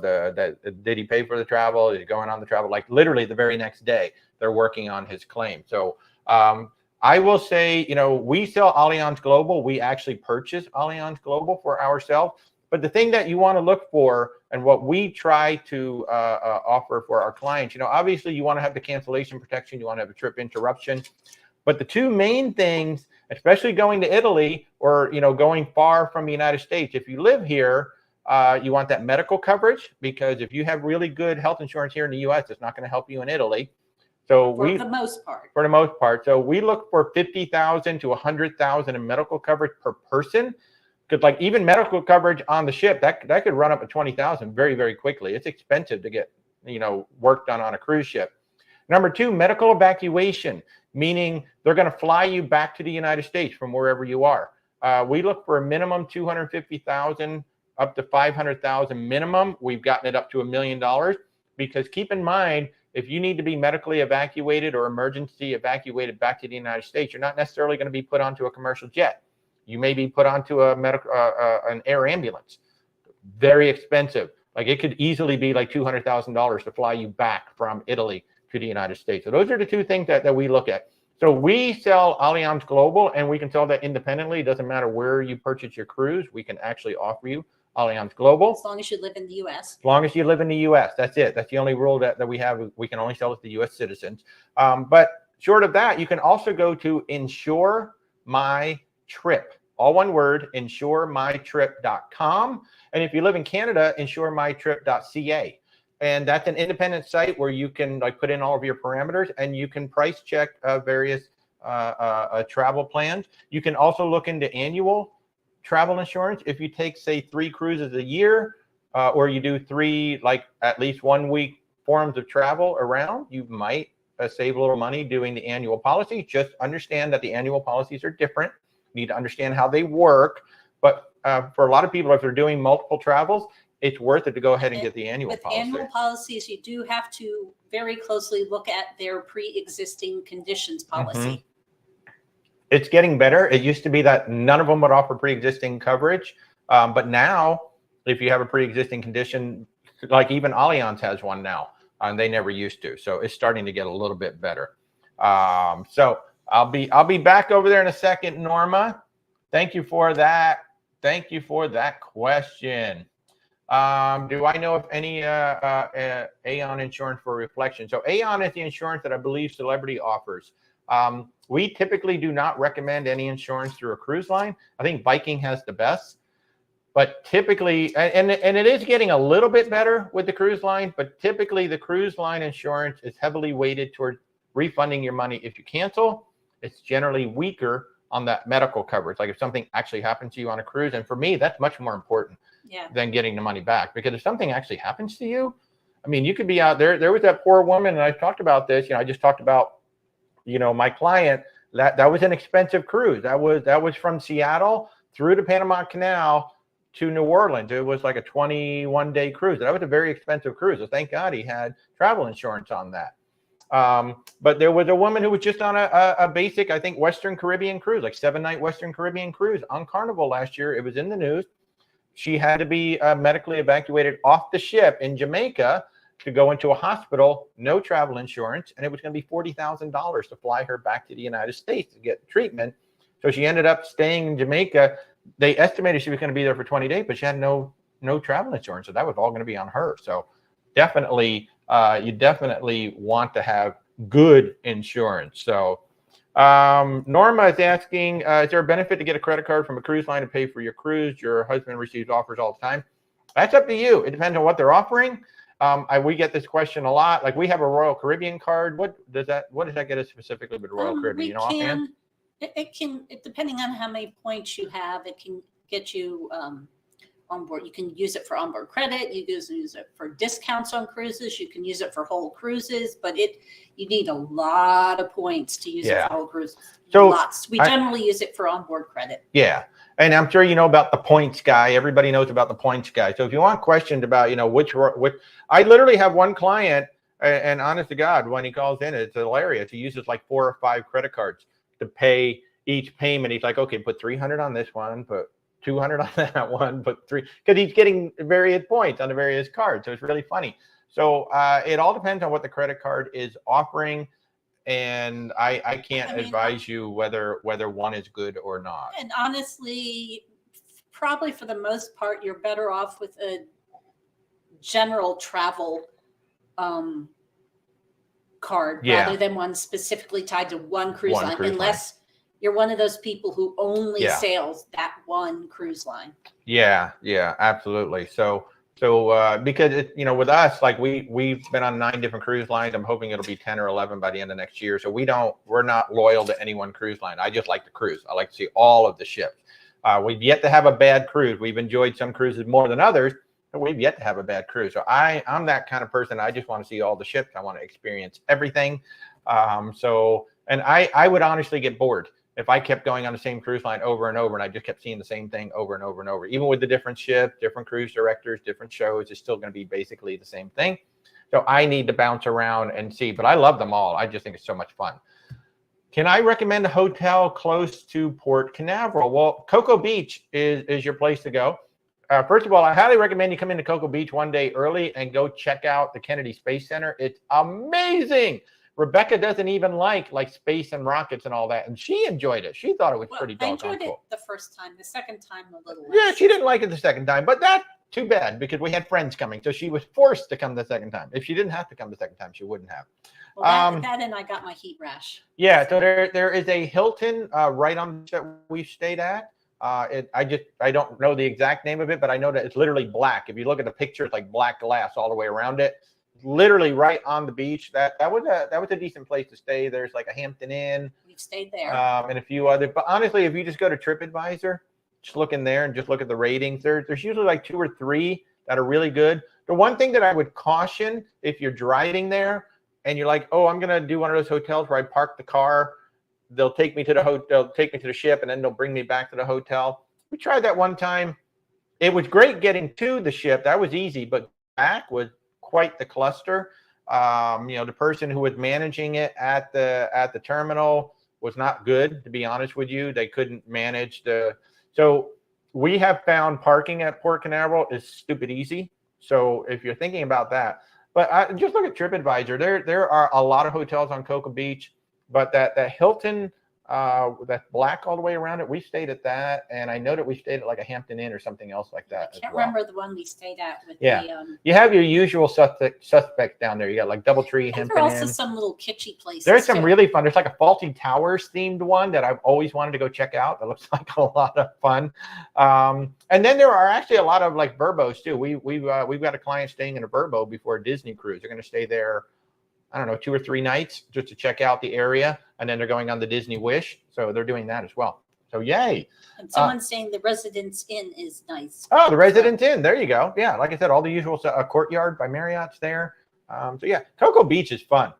did he pay for the travel? Is he going on the travel? Like literally the very next day, they're working on his claim. So I will say, you know, we sell Allianz Global. We actually purchase Allianz Global for ourselves. But the thing that you want to look for and what we try to offer for our clients, you know, obviously you want to have the cancellation protection. You want to have a trip interruption. But the two main things, especially going to Italy or, you know, going far from the United States, if you live here, you want that medical coverage, because if you have really good health insurance here in the U.S., it's not going to help you in Italy. So for the most part. For the most part. So we look for 50,000 to 100,000 in medical coverage per person. Because like even medical coverage on the ship, that could run up to 20,000 very, very quickly. It's expensive to get, you know, work done on a cruise ship. Number two, medical evacuation, meaning they're going to fly you back to the United States from wherever you are. We look for a minimum 250,000 up to 500,000 minimum. We've gotten it up to $1 million, because keep in mind, if you need to be medically evacuated or emergency evacuated back to the United States, you're not necessarily going to be put onto a commercial jet. You may be put onto a an air ambulance. Very expensive. Like it could easily be like $200,000 to fly you back from Italy to the United States. So those are the two things that we look at. So we sell Allianz Global, and we can sell that independently. It doesn't matter where you purchase your cruise. We can actually offer you Allianz Global. As long as you live in the U.S. As long as you live in the U.S. That's it. That's the only rule that we have. We can only sell it to U.S. citizens. But short of that, you can also go to Insure My Trip. All one word, insuremytrip.com. And if you live in Canada, insuremytrip.ca. And that's an independent site where you can like put in all of your parameters, and you can price check various travel plans. You can also look into annual travel insurance. If you take, say, 3 cruises a year, or you do 3, like at least 1 week forms of travel around, you might save a little money doing the annual policy. Just understand that the annual policies are different. You need to understand how they work. But for a lot of people, if they're doing multiple travels, it's worth it to go ahead and get the annual policy. With annual policies, you do have to very closely look at their pre-existing conditions policy. It's getting better. It used to be that none of them would offer pre-existing coverage. But now, if you have a pre-existing condition, like even Allianz has one now, and they never used to. So it's starting to get a little bit better. So I'll be back over there in a second, Norma. Thank you for that. Thank you for that question. Do I know of any Aon insurance for reflection? So Aon is the insurance that I believe Celebrity offers. We typically do not recommend any insurance through a cruise line. I think Viking has the best, but typically, and it is getting a little bit better with the cruise line, but typically the cruise line insurance is heavily weighted toward refunding your money if you cancel. It's generally weaker on that medical coverage. Like if something actually happens to you on a cruise, and for me, that's much more important than getting the money back. Because if something actually happens to you, I mean, you could be out there. There was that poor woman, and I talked about this. You know, I just talked about, you know, my client. That was an expensive cruise. That was from Seattle through the Panama Canal to New Orleans. It was like a 21-day cruise. That was a very expensive cruise. So thank God he had travel insurance on that. But there was a woman who was just on a basic, I think, Western Caribbean cruise, like 7-night Western Caribbean cruise on Carnival last year. It was in the news. She had to be medically evacuated off the ship in Jamaica to go into a hospital, no travel insurance, and it was going to be $40,000 to fly her back to the United States to get treatment. So she ended up staying in Jamaica. They estimated she was going to be there for 20 days, but she had no travel insurance. So that was all going to be on her. So definitely, you definitely want to have good insurance. So Norma is asking, is there a benefit to get a credit card from a cruise line to pay for your cruise? Your husband receives offers all the time. That's up to you. It depends on what they're offering. We get this question a lot. Like we have a Royal Caribbean card. What does that get us specifically with Royal Caribbean? You know, offhand? It can, depending on how many points you have, it can get you on board. You can use it for onboard credit. You can use it for discounts on cruises. You can use it for whole cruises, but you need a lot of points to use it for whole cruises. So lots. We generally use it for onboard credit. Yeah. And I'm sure you know about the points guy. Everybody knows about the points guy. So if you want questions about, you know, which I literally have one client, and honest to God, when he calls in, it's hilarious. He uses like 4 or 5 credit cards to pay each payment. He's like, okay, put 300 on this one, put 200 on that one, put three, because he's getting various points on the various cards. So it's really funny. So it all depends on what the credit card is offering. And I can't advise you whether one is good or not. And honestly, probably for the most part, you're better off with a general travel card rather than one specifically tied to one cruise line, unless you're one of those people who only sails that one cruise line. Yeah, absolutely. So because it, with us, like we've been on 9 different cruise lines. I'm hoping it'll be 10 or 11 by the end of next year. So we're not loyal to any one cruise line. I just like to cruise. I like to see all of the ships. We've yet to have a bad cruise. We've enjoyed some cruises more than others, but we've yet to have a bad cruise. So I'm that kind of person. I just want to see all the ships. I want to experience everything. And I would honestly get bored if I kept going on the same cruise line over and over, and I just kept seeing the same thing over and over and over. Even with the different ships, different cruise directors, different shows, it's still going to be basically the same thing. So I need to bounce around and see, but I love them all. I just think it's so much fun. Can I recommend a hotel close to Port Canaveral? Well, Cocoa Beach is your place to go. First of all, I highly recommend you come into Cocoa Beach one day early and go check out the Kennedy Space Center. It's amazing. Rebecca doesn't even like space and rockets and all that, and she enjoyed it. She thought it was pretty doggone cool. I enjoyed it the first time. The second time, a little less. Yeah, she didn't like it the second time, but that's too bad because we had friends coming, so she was forced to come the second time. If she didn't have to come the second time, she wouldn't have. Well, that and I got my heat rash. Yeah, so there is a Hilton right on that we stayed at. I don't know the exact name of it, but I know that it's literally black. If you look at the picture, it's like black glass all the way around it. Literally right on the beach. That was a decent place to stay. There's like a Hampton Inn. We've stayed there. And a few other. But honestly, if you just go to TripAdvisor, just look in there and just look at the ratings. There's usually like 2 or 3 that are really good. The one thing that I would caution if you're driving there and you're like, oh, I'm gonna do one of those hotels where I park the car. They'll take me to they'll take me to the ship, and then they'll bring me back to the hotel. We tried that one time. It was great getting to the ship. That was easy, but back was quite the cluster. The person who was managing it at the terminal was not good, to be honest with you. They couldn't manage so we have found parking at Port Canaveral is stupid easy. So if you're thinking about that, but just look at TripAdvisor. There are a lot of hotels on Cocoa Beach, but that Hilton, that's black all the way around it, we stayed at that, and I know that we stayed at like a Hampton Inn or something else like that. I can't remember the one we stayed at with you have your usual suspects down there. You got like DoubleTree, Hampton Inn. There are also some little kitschy places. There's some really fun. There's like a Fawlty Towers themed one that I've always wanted to go check out. That looks like a lot of fun. And then there are actually a lot of like Burbos too. We've got a client staying in a Burbo before a Disney cruise. They're going to stay there, I don't know, 2 or 3 nights just to check out the area. And then they're going on the Disney Wish. So they're doing that as well. So yay. And someone's saying the Residence Inn is nice. Oh, the Residence Inn. There you go. Yeah, like I said, all the usual Courtyard by Marriott's there. So yeah, Cocoa Beach is fun.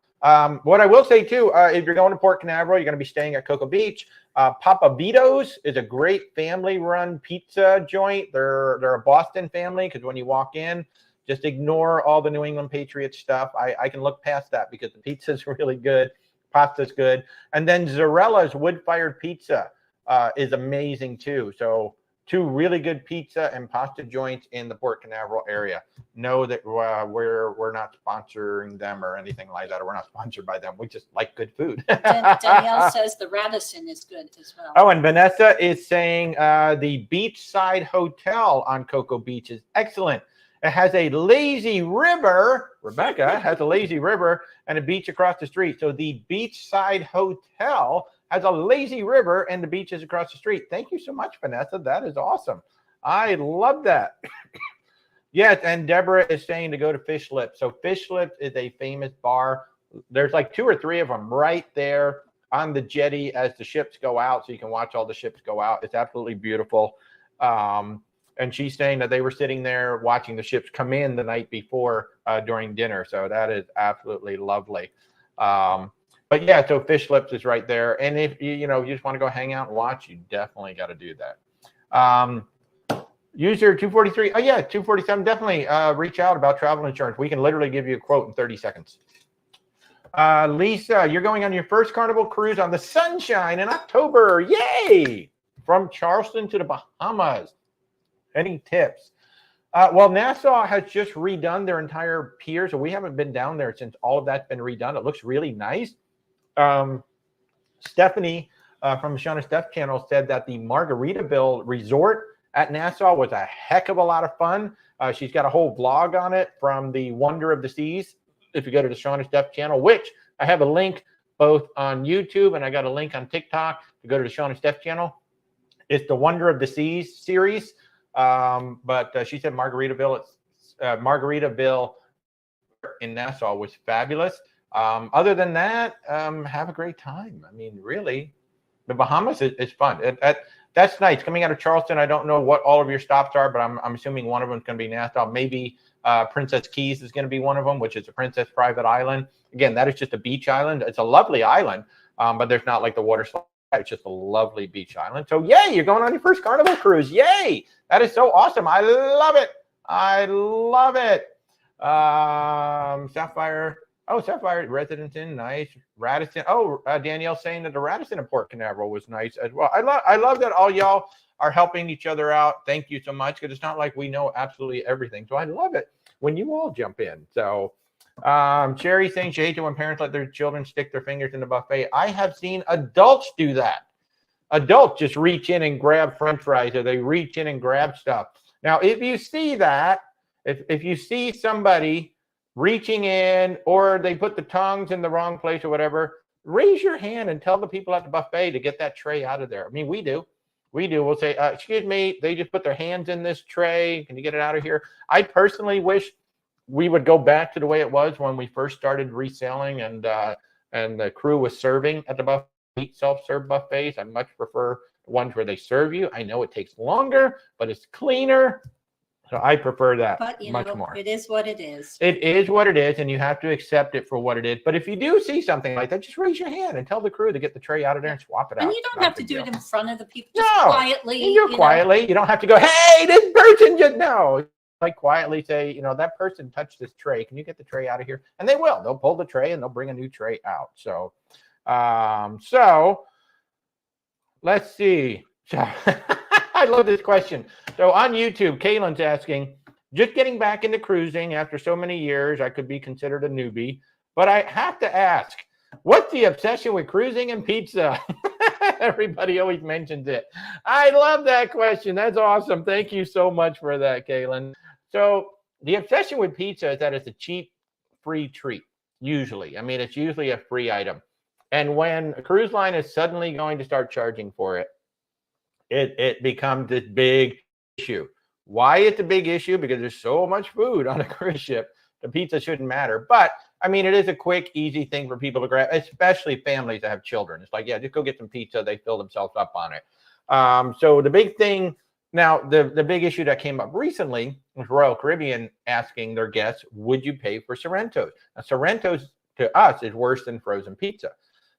What I will say too, if you're going to Port Canaveral, you're going to be staying at Cocoa Beach. Papa Vito's is a great family-run pizza joint. They're a Boston family because when you walk in, just ignore all the New England Patriots stuff. I can look past that because the pizza's really good. Pasta's good. And then Zarella's wood-fired pizza is amazing too. So 2 really good pizza and pasta joints in the Port Canaveral area. Know that we're not sponsoring them or anything like that, or we're not sponsored by them. We just like good food. Danielle says the Radisson is good as well. Oh, and Vanessa is saying the Beachside Hotel on Cocoa Beach is excellent. It has a lazy river. Rebecca has a lazy river and a beach across the street. So the Beachside Hotel has a lazy river and the beach is across the street. Thank you so much, Vanessa. That is awesome. I love that. Yes, and Deborah is saying to go to Fish Lips. So Fish Lips is a famous bar. There's like 2 or 3 of them right there on the jetty as the ships go out. So you can watch all the ships go out. It's absolutely beautiful. And she's saying that they were sitting there watching the ships come in the night before during dinner. So that is absolutely lovely. But yeah, so Fish Lips is right there. And if you just want to go hang out and watch, you definitely got to do that. User 243. Oh yeah, 247. Definitely reach out about travel insurance. We can literally give you a quote in 30 seconds. Lisa, you're going on your first Carnival cruise on the Sunshine in October. Yay! From Charleston to the Bahamas. Any tips? Well, Nassau has just redone their entire pier, so we haven't been down there since all of that's been redone. It looks really nice. Stephanie from the Sean Stef channel said that the Margaritaville Resort at Nassau was a heck of a lot of fun. She's got a whole vlog on it from the Wonder of the Seas. If you go to the Sean Stef channel, which I have a link both on YouTube and I got a link on TikTok to go to the Sean Stef channel. It's the Wonder of the Seas series. But she said Margaritaville in Nassau was fabulous. Other than that, have a great time. I mean, really, the Bahamas is fun. That's nice. Coming out of Charleston, I don't know what all of your stops are, but I'm assuming one of them is going to be Nassau. Maybe Princess Keys is going to be one of them, which is a princess private island. Again, that is just a beach island. It's a lovely island, but there's not like the water slide. It's just a lovely beach island. So, yay, you're going on your first Carnival cruise. Yay. That is so awesome. I love it. I love it. Sapphire. Oh, Sapphire Residenton, nice. Radisson. Oh, Danielle saying that the Radisson in Port Canaveral was nice as well. I love that all y'all are helping each other out. Thank you so much, because it's not like we know absolutely everything. So I love it when you all jump in. So Sherry saying she hates it when parents let their children stick their fingers in the buffet. I have seen adults do that. Adults just reach in and grab French fries, or they reach in and grab stuff. Now, if you see that, if you see somebody reaching in, or they put the tongs in the wrong place or whatever, raise your hand and tell the people at the buffet to get that tray out of there. I mean, we do. We'll say, excuse me, they just put their hands in this tray. Can you get it out of here? I personally wish we would go back to the way it was when we first started reselling and the crew was serving at the buffet, self-serve buffets. I much prefer the ones where they serve you. I know it takes longer, but it's cleaner. So I prefer that much more. It is what it is. It is what it is, and you have to accept it for what it is. But if you do see something like that, just raise your hand and tell the crew to get the tray out of there and swap it out. And you don't have to do it in front of the people. Just quietly. You quietly. You don't have to go, hey, this person just, no. Like quietly say, that person touched this tray. Can you get the tray out of here? And they will. They'll pull the tray and they'll bring a new tray out. So, let's see. I love this question. So on YouTube, Kaylin's asking, just getting back into cruising after so many years, I could be considered a newbie, but I have to ask, what's the obsession with cruising and pizza? Everybody always mentions it. I love that question. That's awesome. Thank you so much for that, Kaylin. So the obsession with pizza is that it's a cheap, free treat, usually. I mean, it's usually a free item. And when a cruise line is suddenly going to start charging for it, it becomes this big issue. Why it's a big issue? Because there's so much food on a cruise ship. The pizza shouldn't matter. But, I mean, it is a quick, easy thing for people to grab, especially families that have children. It's like, yeah, just go get some pizza. They fill themselves up on it. So the big thing, now, the big issue that came up recently was Royal Caribbean asking their guests, would you pay for Sorrentos? Now, Sorrentos, to us, is worse than frozen pizza.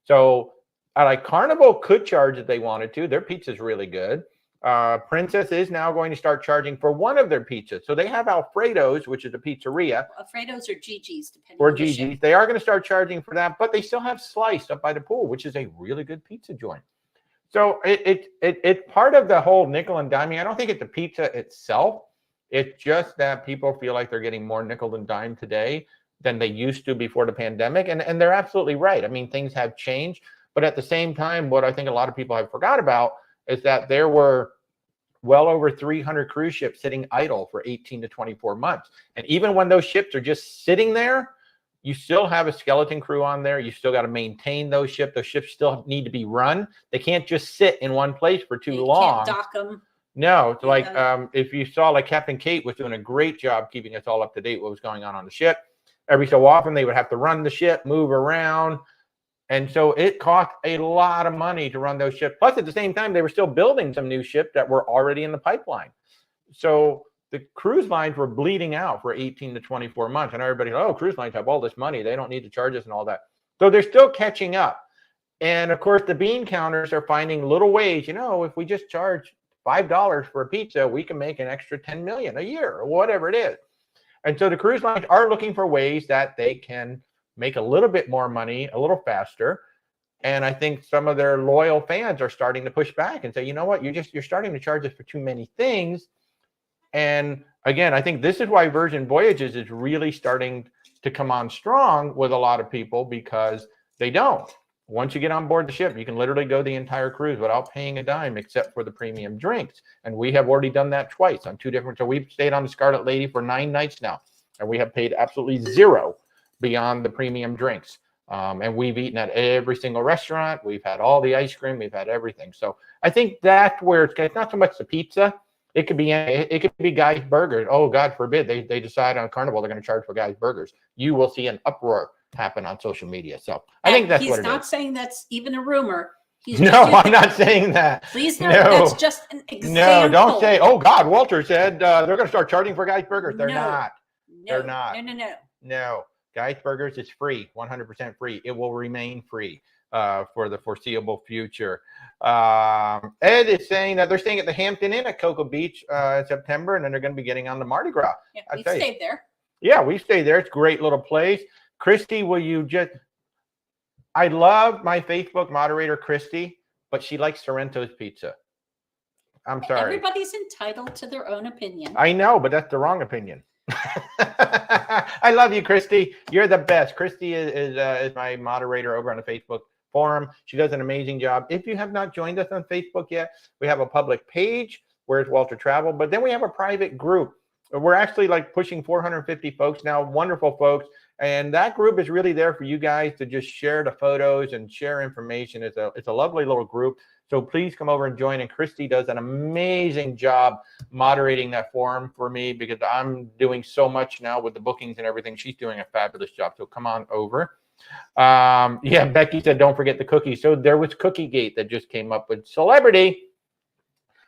So, like Carnival could charge if they wanted to. Their pizza is really good. Princess is now going to start charging for one of their pizzas. So they have Alfredo's, which is a pizzeria. Alfredo's or Gigi's, depending or on the Gigi's. ship. They are going to start charging for that, but they still have Slice up by the pool, which is a really good pizza joint. So it's part of the whole nickel and diming. I don't think it's the pizza itself. It's just that people feel like they're getting more nickel and dime today than they used to before the pandemic. And they're absolutely right. I mean, things have changed. But at the same time, what I think a lot of people have forgot about is that there were well over 300 cruise ships sitting idle for 18 to 24 months. And even when those ships are just sitting there, you still have a skeleton crew on there. You still got to maintain those ships. Those ships still need to be run. They can't just sit in one place for too long. Can't dock them. No, it's like if you saw, like Captain Kate was doing a great job keeping us all up to date what was going on the ship. Every so often, they would have to run the ship, move around. And so it cost a lot of money to run those ships. Plus, at the same time, they were still building some new ships that were already in the pipeline. So the cruise lines were bleeding out for 18 to 24 months. And everybody, oh, cruise lines have all this money. They don't need to charge us and all that. So they're still catching up. And, of course, the bean counters are finding little ways. If we just charge $5 for a pizza, we can make an extra $10 million a year or whatever it is. And so the cruise lines are looking for ways that they can make a little bit more money a little faster. And I think some of their loyal fans are starting to push back and say, you know what, you're starting to charge us for too many things. And again, I think this is why Virgin Voyages is really starting to come on strong with a lot of people, because they don't. Once you get on board the ship, you can literally go the entire cruise without paying a dime except for the premium drinks. And we have already done that twice on 2 different. So we've stayed on the Scarlet Lady for 9 nights now, and we have paid absolutely zero beyond the premium drinks. And we've eaten at every single restaurant. We've had all the ice cream. We've had everything. So I think that's where it's not so much the pizza. It could be Guy's Burgers. Oh, God forbid they decide on Carnival they're going to charge for Guy's Burgers. You will see an uproar happen on social media. So I think that's what it is. He's not saying that's even a rumor. No, I'm not saying that. Please know that's just an example. No, don't say, oh, God, Walter said they're going to start charging for Guy's Burgers. They're not. They're not. No. Guy's Burgers is free, 100% free. It will remain free for the foreseeable future. Ed is saying that they're staying at the Hampton Inn at Cocoa Beach in September, and then they're going to be getting on the Mardi Gras. Yeah, we've stayed there. Yeah, we stayed there. It's a great little place. Christy, I love my Facebook moderator, Christy, but she likes Sorrento's pizza. I'm sorry. Everybody's entitled to their own opinion. I know, but that's the wrong opinion. I love you, Christy. You're the best. Christy is my moderator over on the Facebook forum. She does an amazing job. If you have not joined us on Facebook yet, we have a public page, Where's Walter Travel, but then we have a private group. We're actually like pushing 450 folks now, wonderful folks. And that group is really there for you guys to just share the photos and share information. It's a lovely little group. So please come over and join. And Christy does an amazing job moderating that forum for me, because I'm doing so much now with the bookings and everything. She's doing a fabulous job. So come on over. Yeah, Becky said, don't forget the cookies. So there was Cookie Gate that just came up with Celebrity.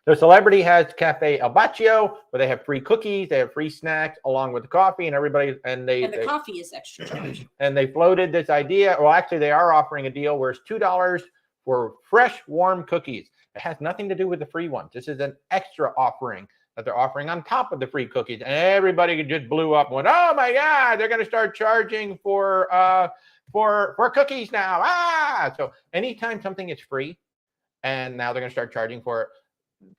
The Celebrity has Cafe El Baccio, where they have free cookies, they have free snacks along with the coffee, and everybody and the coffee is extra charge. And they floated this idea. Well, actually, they are offering a deal where it's $2 for fresh, warm cookies. It has nothing to do with the free ones. This is an extra offering that they're offering on top of the free cookies. And everybody just blew up and went, "Oh my God, they're going to start charging for cookies now!" So anytime something is free, and now they're going to start charging for it,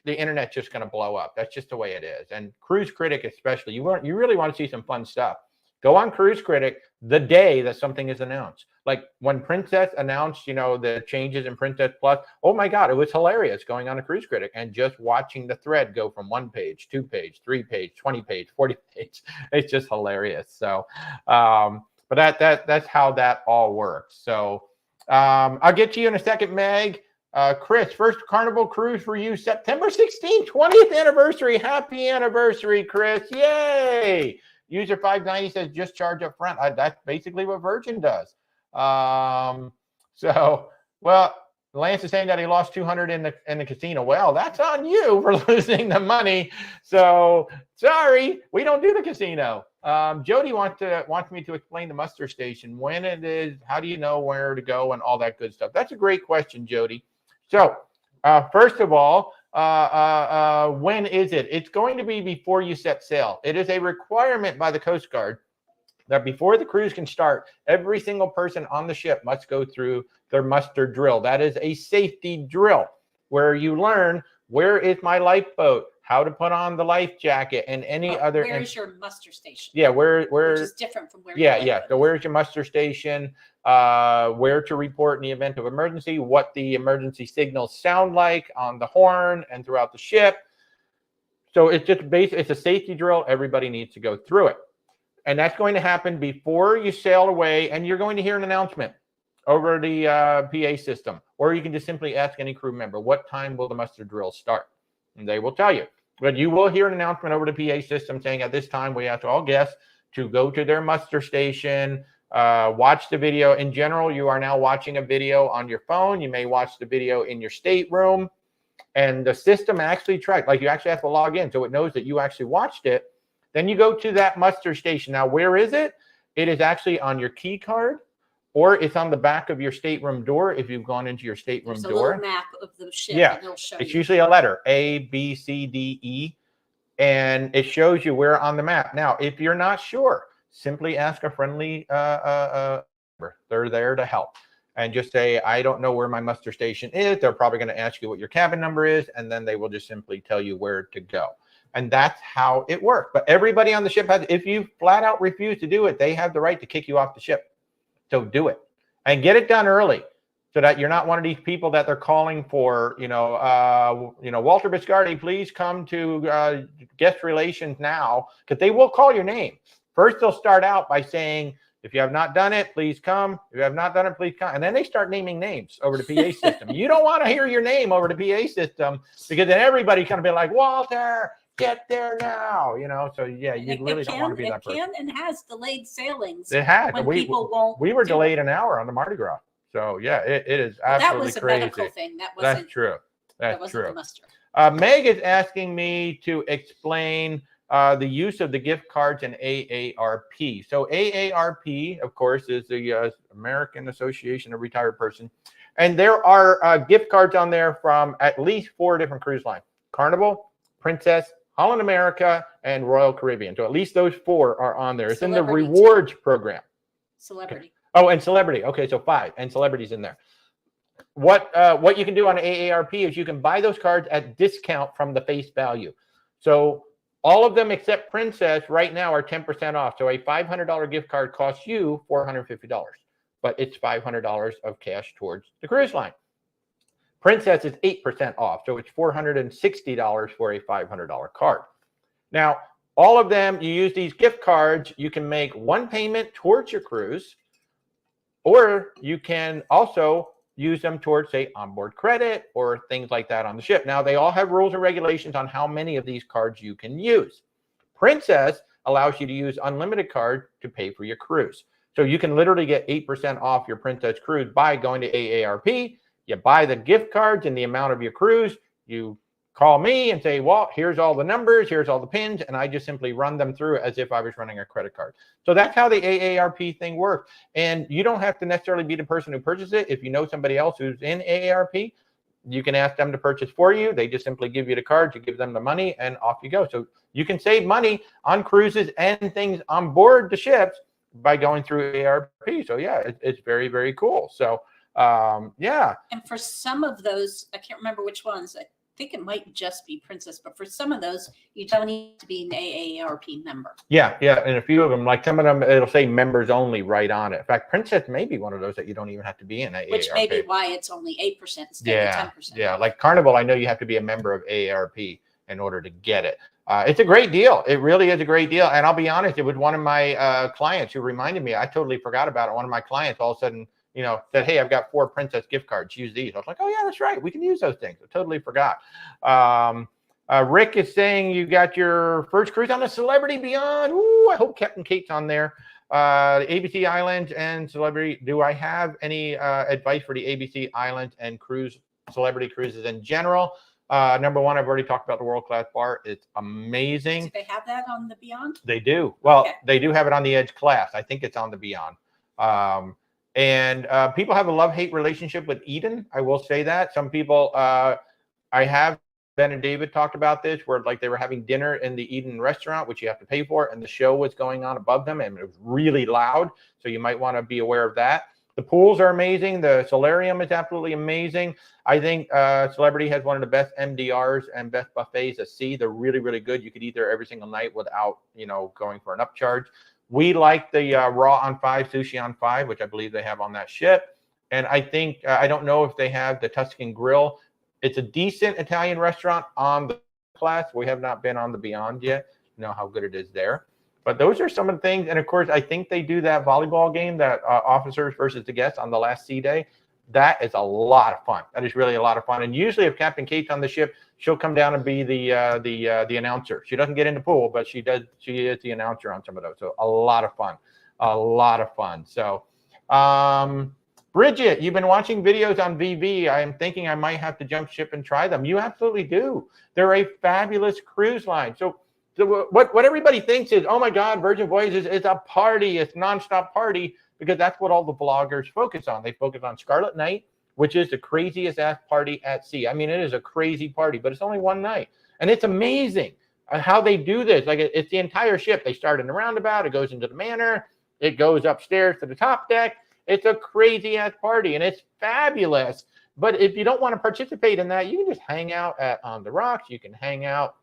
the internet's just going to blow up. That's just the way it is. And Cruise Critic especially, you really want to see some fun stuff. Go on Cruise Critic the day that something is announced. Like when Princess announced, the changes in Princess Plus. Oh my God, it was hilarious going on to Cruise Critic and just watching the thread go from 1 page, 2 page, 3 page, 20 page, 40 page. It's just hilarious. So, but that's how that all works. So I'll get to you in a second, Meg. Chris, first Carnival cruise for you, September 16th, 20th anniversary. Happy anniversary, Chris. Yay. User 590 says just charge up front. That's basically what Virgin does. Well, Lance is saying that he lost 200 in the casino. Well, that's on you for losing the money. So sorry, we don't do the casino. Jody wants me to explain the muster station, when it is, how do you know where to go, and all that good stuff. That's a great question, Jody. So first of all, when is it? It's going to be before you set sail. It is a requirement by the Coast Guard that before the cruise can start, every single person on the ship must go through their muster drill. That is a safety drill where you learn, where is my lifeboat, how to put on the life jacket, and any other. Where is your muster station? Yeah, where which is different from where. Yeah. So where's your muster station? Where to report in the event of emergency? What the emergency signals sound like on the horn and throughout the ship. So it's just it's a safety drill. Everybody needs to go through it, and that's going to happen before you sail away. And you're going to hear an announcement over the PA system, or you can just simply ask any crew member, what time will the muster drill start? And they will tell you. But you will hear an announcement over the PA system saying at this time we ask all guests to go to their muster station, watch the video. In general, you are now watching a video on your phone. You may watch the video in your stateroom, and the system actually tracks, like you actually have to log in so it knows that you actually watched it. Then you go to that muster station. Now, where is it? It is actually on your key card, or it's on the back of your stateroom door if you've gone into your stateroom door. There's a little map of the ship. Yeah, and it'll show it's you. usually a letter, A, B, C, D, E, and it shows you where on the map. Now, if you're not sure, simply ask a friendly They're there to help. And just say, I don't know where my muster station is. They're probably going to ask you what your cabin number is, and then they will just simply tell you where to go. And that's how it works. But everybody on the ship has, if you flat out refuse to do it, they have the right to kick you off the ship. So do it and get it done early, so that you're not one of these people that they're calling for, Walter Biscardi, please come to guest relations now, because they will call your name. First, they'll start out by saying, if you have not done it, please come. If you have not done it, please come. And then they start naming names over the PA system. You don't want to hear your name over the PA system, because then everybody's going to be like, Walter, get there now. So yeah, you really don't want to be that person. It can and has delayed sailings. It has. When people won't. We were delayed an hour on the Mardi Gras. So yeah, it is absolutely crazy. That was a medical thing. That's true. That wasn't true. The muster. Meg is asking me to explain the use of the gift cards in AARP. So AARP, of course, is the American Association of Retired Persons. And there are gift cards on there from at least 4 different cruise lines: Carnival, Princess, Holland America, and Royal Caribbean. So at least those 4 are on there. It's in the rewards program. Celebrity. Okay. Oh, and Celebrity. Okay, so 5, and Celebrity's in there. What you can do on AARP is you can buy those cards at discount from the face value. So all of them except Princess right now are 10% off. So a $500 gift card costs you $450, but it's $500 of cash towards the cruise line. Princess is 8% off, so it's $460 for a $500 card. Now, all of them, you use these gift cards, you can make one payment towards your cruise, or you can also use them towards, say, onboard credit or things like that on the ship. Now, they all have rules and regulations on how many of these cards you can use. Princess allows you to use unlimited cards to pay for your cruise. So you can literally get 8% off your Princess cruise by going to AARP. You buy the gift cards and the amount of your cruise. You call me and say, well, here's all the numbers, here's all the pins, and I just simply run them through as if I was running a credit card. So that's how the AARP thing works. And you don't have to necessarily be the person who purchases it. If you know somebody else who's in AARP, you can ask them to purchase for you. They just simply give you the card, you give them the money, and off you go. So you can save money on cruises and things on board the ships by going through AARP. So yeah, it's very, very cool. So yeah. And for some of those, I can't remember which ones, I think it might just be Princess, but for some of those, you don't need to be an AARP member. Yeah, and a few of them, like some of them, it'll say members only right on it. In fact, Princess may be one of those that you don't even have to be in AARP. Which may be why it's only 8% instead of 10%. Yeah, like Carnival, I know you have to be a member of AARP in order to get it. It's a great deal. It really is a great deal. And I'll be honest, it was one of my clients who reminded me. I totally forgot about it. One of my clients all of a sudden, said, hey, I've got 4 Princess gift cards. Use these. I was like, oh, yeah, that's right. We can use those things. I totally forgot. Rick is saying you got your first cruise on the Celebrity Beyond. Ooh, I hope Captain Kate's on there. ABC Islands and Celebrity. Do I have any advice for the ABC Islands and Celebrity cruises in general? Number one, I've already talked about the world-class bar. It's amazing. Do they have that on the Beyond? They do. Well, okay. They do have it on the Edge class. I think it's on the Beyond. And people have a love-hate relationship with Eden. I will say that. Some people, Ben and David talked about this, where like they were having dinner in the Eden restaurant, which you have to pay for, and the show was going on above them, and it was really loud. So you might want to be aware of that. The pools are amazing. The solarium is absolutely amazing. I think Celebrity has one of the best MDRs and best buffets at sea. They're really, really good. You could eat there every single night without, going for an upcharge. We like the raw on 5, sushi on 5, which I believe they have on that ship. And I think, I don't know if they have the Tuscan Grill. It's a decent Italian restaurant on the class. We have not been on the Beyond yet. You know how good it is there. But those are some of the things. And of course, I think they do that volleyball game, that officers versus the guests on the last sea day. That is a lot of fun. That is really a lot of fun. And usually if Captain Kate's on the ship, she'll come down and be the announcer. She doesn't get in the pool, but she is the announcer on some of those. So a lot of fun. So Bridget, you've been watching videos on VV. I'm thinking I might have to jump ship and try them. You absolutely do. They're a fabulous cruise line. So what everybody thinks is, oh my God, Virgin Voyages is a party. It's nonstop party, because that's what all the vloggers focus on. They focus on Scarlet Night, which is the craziest ass party at sea. I mean, it is a crazy party, but it's only one night. And it's amazing how they do this. Like, it's the entire ship. They start in the roundabout. It goes into the manor. It goes upstairs to the top deck. It's a crazy ass party and it's fabulous. But if you don't want to participate in that, you can just hang out on the rocks. You can hang out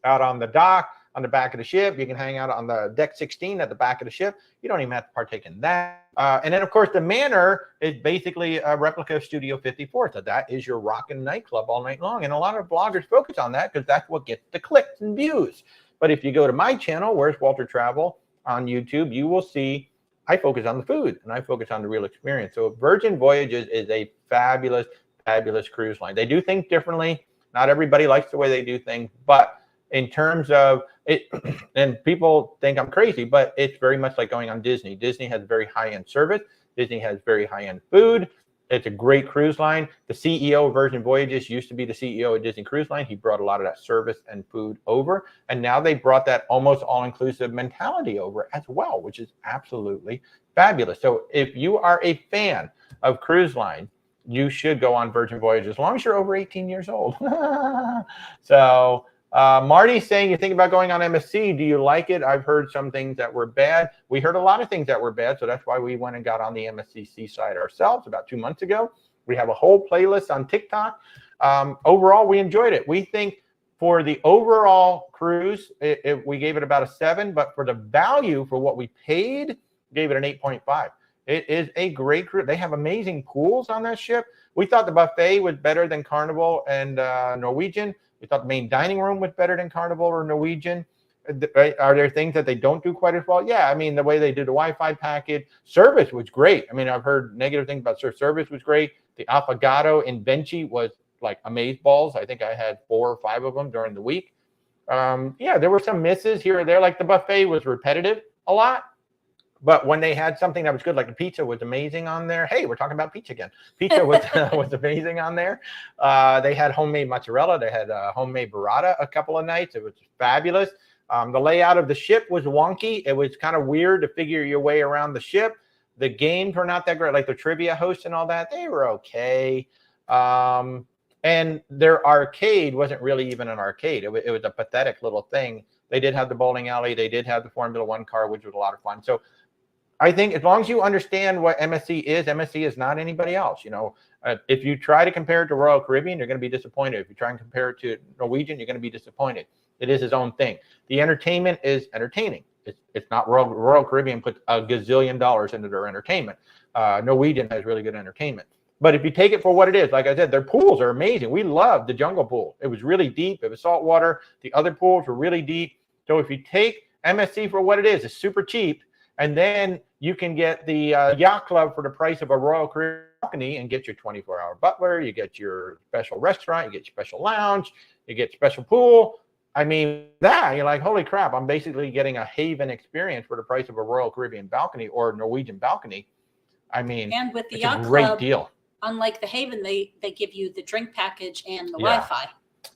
on the dock, on the back of the ship. You can hang out on the deck 16 at the back of the ship. You don't even have to partake in that. And then, of course, the Manor is basically a replica of Studio 54. So that is your rockin' nightclub all night long. And a lot of bloggers focus on that because that's what gets the clicks and views. But if you go to my channel, Where's Walter Travel on YouTube, you will see I focus on the food and I focus on the real experience. So Virgin Voyages is a fabulous, fabulous cruise line. They do things differently. Not everybody likes the way they do things, but in terms of it, and people think I'm crazy, but it's very much like going on Disney. Disney has very high-end service. Disney has very high-end food. It's a great cruise line. The CEO of Virgin Voyages used to be the CEO of Disney Cruise Line. He brought a lot of that service and food over, and now they brought that almost all-inclusive mentality over as well, which is absolutely fabulous. So if you are a fan of cruise line, you should go on Virgin Voyages as long as you're over 18 years old. So Marty's saying, you think about going on MSC. Do you like it? I've heard some things that were bad. We heard a lot of things that were bad, so that's why we went and got on the MSC side ourselves about 2 months ago. We have a whole playlist on TikTok. Overall, we enjoyed it. We think for the overall cruise, we gave it about a 7, but for the value for what we paid, gave it an 8.5. It is a great cruise. They have amazing pools on that ship. We thought the buffet was better than Carnival and Norwegian. We thought the main dining room was better than Carnival or Norwegian. Are there things that they don't do quite as well? Yeah, I mean, the way they do the Wi-Fi package. Service was great. I mean, I've heard negative things about service was great. The affogato in Benchi was like amazeballs. I think I had 4 or 5 of them during the week. Yeah, there were some misses here or there. Like the buffet was repetitive a lot. But when they had something that was good, like the pizza was amazing on there. Hey, we're talking about pizza again. Pizza was was amazing on there. They had homemade mozzarella. They had homemade burrata a couple of nights. It was fabulous. The layout of the ship was wonky. It was kind of weird to figure your way around the ship. The games were not that great. Like the trivia hosts and all that, they were okay. And their arcade wasn't really even an arcade. It was a pathetic little thing. They did have the bowling alley. They did have the Formula One car, which was a lot of fun. So I think as long as you understand what MSC is not anybody else. You know, if you try to compare it to Royal Caribbean, you're going to be disappointed. If you try and compare it to Norwegian, you're going to be disappointed. It is its own thing. The entertainment is entertaining. It's not Royal Caribbean puts a gazillion dollars into their entertainment. Norwegian has really good entertainment. But if you take it for what it is, like I said, their pools are amazing. We loved the jungle pool. It was really deep. It was salt water. The other pools were really deep. So if you take MSC for what it is, it's super cheap. And then you can get the yacht club for the price of a Royal Caribbean balcony and get your 24-hour butler. You get your special restaurant. You get your special lounge. You get special pool. I mean, that you're like, holy crap, I'm basically getting a haven experience for the price of a Royal Caribbean balcony or Norwegian balcony. I mean, and with the it's yacht a great club, deal. Unlike the Haven, they give you the drink package and the Yeah. Wi-Fi.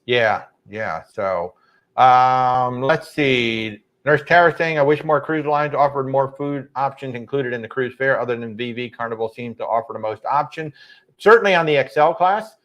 Yeah. So let's see. Nurse Tara saying, I wish more cruise lines offered more food options included in the cruise fare other than VV. Carnival seems to offer the most option. Certainly on the XL class.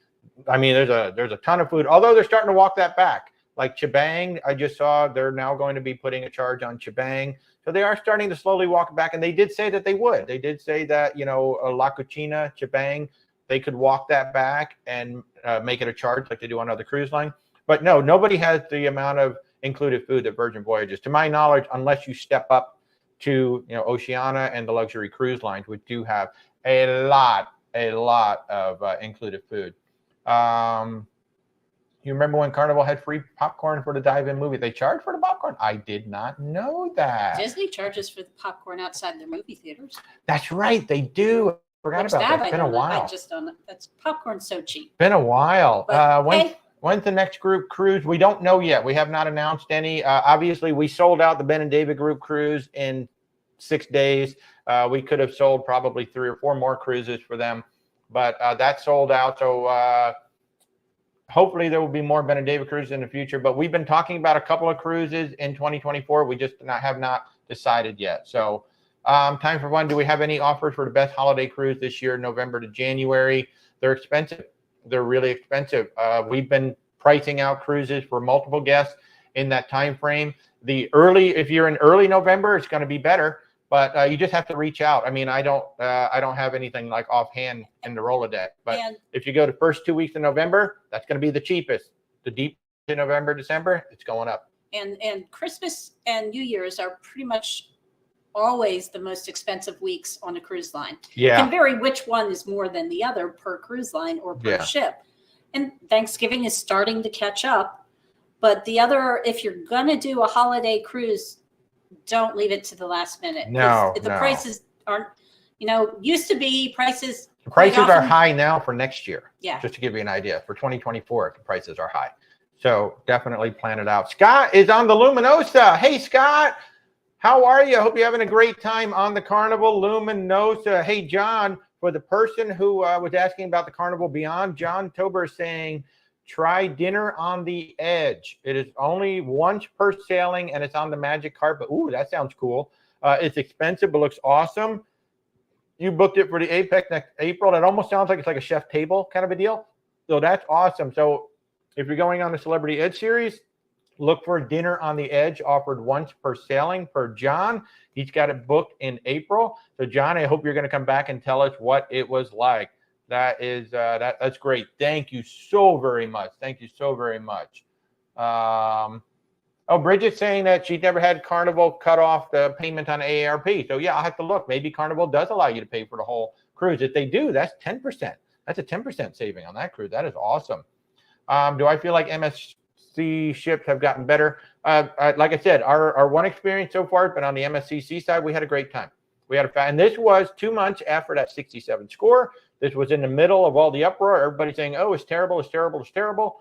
I mean, there's a ton of food, although they're starting to walk that back. Like Chibang, I just saw they're now going to be putting a charge on Chibang. So they are starting to slowly walk back. And they did say that they would. They did say that, you know, La Cucina, Chibang, they could walk that back and make it a charge like they do on other cruise lines. But no, nobody has the amount of included food that Virgin Voyages, to my knowledge, unless you step up to, you know, Oceania and the luxury cruise lines, which do have a lot of included food. You remember when Carnival had free popcorn for the dive-in movie? They charged for the popcorn? I did not know that. Disney charges for the popcorn outside their movie theaters. That's right, they do. I forgot about that. It's been a while. I just don't know. That's popcorn's so cheap. Been a while. But, When's the next group cruise? We don't know yet. We have not announced any. Obviously, we sold out the Ben and David group cruise in 6 days. We could have sold probably 3 or 4 more cruises for them, but that sold out. So hopefully there will be more Ben and David cruises in the future. But we've been talking about a couple of cruises in 2024. We just have not decided yet. So time for fun. Do we have any offers for the best holiday cruise this year, November to January? They're expensive. They're really expensive. We've been pricing out cruises for multiple guests in that time frame. If you're in early November, it's going to be better. But you just have to reach out. I mean, I don't have anything like offhand in the Rolodex. But if you go to first 2 weeks in November, that's going to be the cheapest. The deep in November, December, it's going up. And Christmas and New Year's are pretty much always the most expensive weeks on a cruise line. Yeah. It can vary which one is more than the other per cruise line or per ship. And Thanksgiving is starting to catch up. But the other, if you're going to do a holiday cruise, don't leave it to the last minute. No, the prices aren't, used to be prices. The prices are high now for next year. Yeah. Just to give you an idea, for 2024, the prices are high. So definitely plan it out. Scott is on the Luminosa. Hey, Scott. How are you? I hope you're having a great time on the Carnival Luminosa. Hey, John, for the person who was asking about the Carnival Beyond, John Tober is saying, try Dinner on the Edge. It is only once per sailing, and it's on the magic carpet. Ooh, that sounds cool. It's expensive, but looks awesome. You booked it for the Apex next April. That almost sounds like it's like a chef table kind of a deal. So that's awesome. So if you're going on the Celebrity Edge series, look for Dinner on the Edge offered once per sailing for John. He's got it booked in April. So John, I hope you're going to come back and tell us what it was like. That is that's great. Thank you so very much. Thank you so very much. Oh, Bridget's saying that she never had Carnival cut off the payment on AARP. So yeah, I'll have to look. Maybe Carnival does allow you to pay for the whole cruise. If they do, that's 10%. That's a 10% saving on that cruise. That is awesome. Do I feel like MSC ships have gotten better? Like I said, our one experience so far has been on the MSCC side. We had a great time. And this was 2 months after that 67 score. This was in the middle of all the uproar. Everybody saying, "Oh, it's terrible, it's terrible, it's terrible."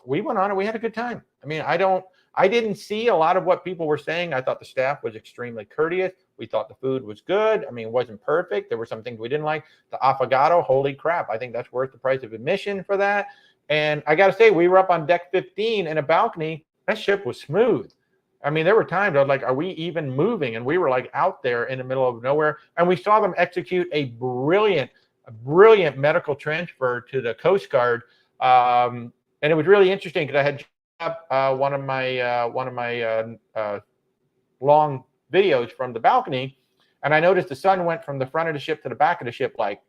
We went on and we had a good time. I mean, I didn't see a lot of what people were saying. I thought the staff was extremely courteous. We thought the food was good. I mean, it wasn't perfect. There were some things we didn't like. The affogato, holy crap! I think that's worth the price of admission for that. And I got to say, we were up on deck 15 in a balcony. That ship was smooth. I mean, there were times I was like, are we even moving? And we were like out there in the middle of nowhere. And we saw them execute a brilliant medical transfer to the Coast Guard. And it was really interesting because I had one of my long videos from the balcony. And I noticed the sun went from the front of the ship to the back of the ship like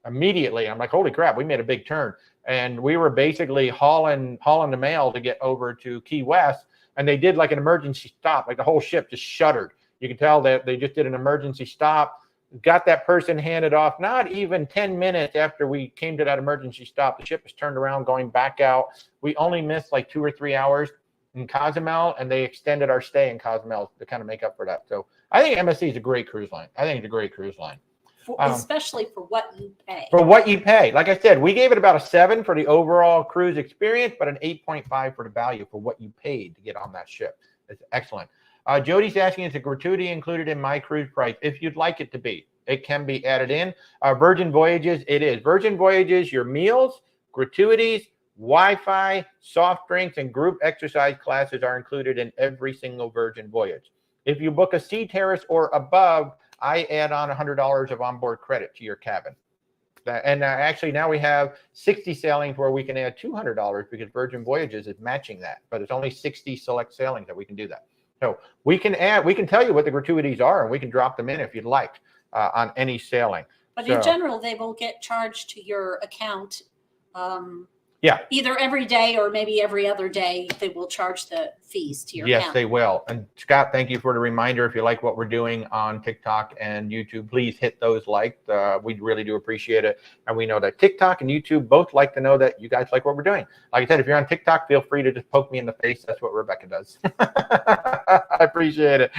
immediately. I'm like, holy crap, we made a big turn. And we were basically hauling the mail to get over to Key West. And they did like an emergency stop. Like the whole ship just shuddered. You can tell that they just did an emergency stop, got that person handed off. Not even 10 minutes after we came to that emergency stop, the ship was turned around going back out. We only missed like 2 or 3 hours in Cozumel, and they extended our stay in Cozumel to kind of make up for that. So I think MSC is a great cruise line. I think it's a great cruise line. Especially for what you pay. For what you pay. Like I said, we gave it about a 7 for the overall cruise experience, but an 8.5 for the value for what you paid to get on that ship. It's excellent. Jody's asking, is a gratuity included in my cruise price? If you'd like it to be, it can be added in. Virgin Voyages, it is. Virgin Voyages, your meals, gratuities, Wi-Fi, soft drinks, and group exercise classes are included in every single Virgin Voyage. If you book a Sea Terrace or above, I add on $100 of onboard credit to your cabin. And actually now we have 60 sailings where we can add $200 because Virgin Voyages is matching that, but it's only 60 select sailings that we can do that. So we can tell you what the gratuities are, and we can drop them in if you'd like on any sailing. But in general, they will get charged to your account. Yeah. Either every day or maybe every other day, they will charge the fees to your account. Yes, they will. And Scott, thank you for the reminder. If you like what we're doing on TikTok and YouTube, please hit those likes. We really do appreciate it. And we know that TikTok and YouTube both like to know that you guys like what we're doing. Like I said, if you're on TikTok, feel free to just poke me in the face. That's what Rebecca does. I appreciate it.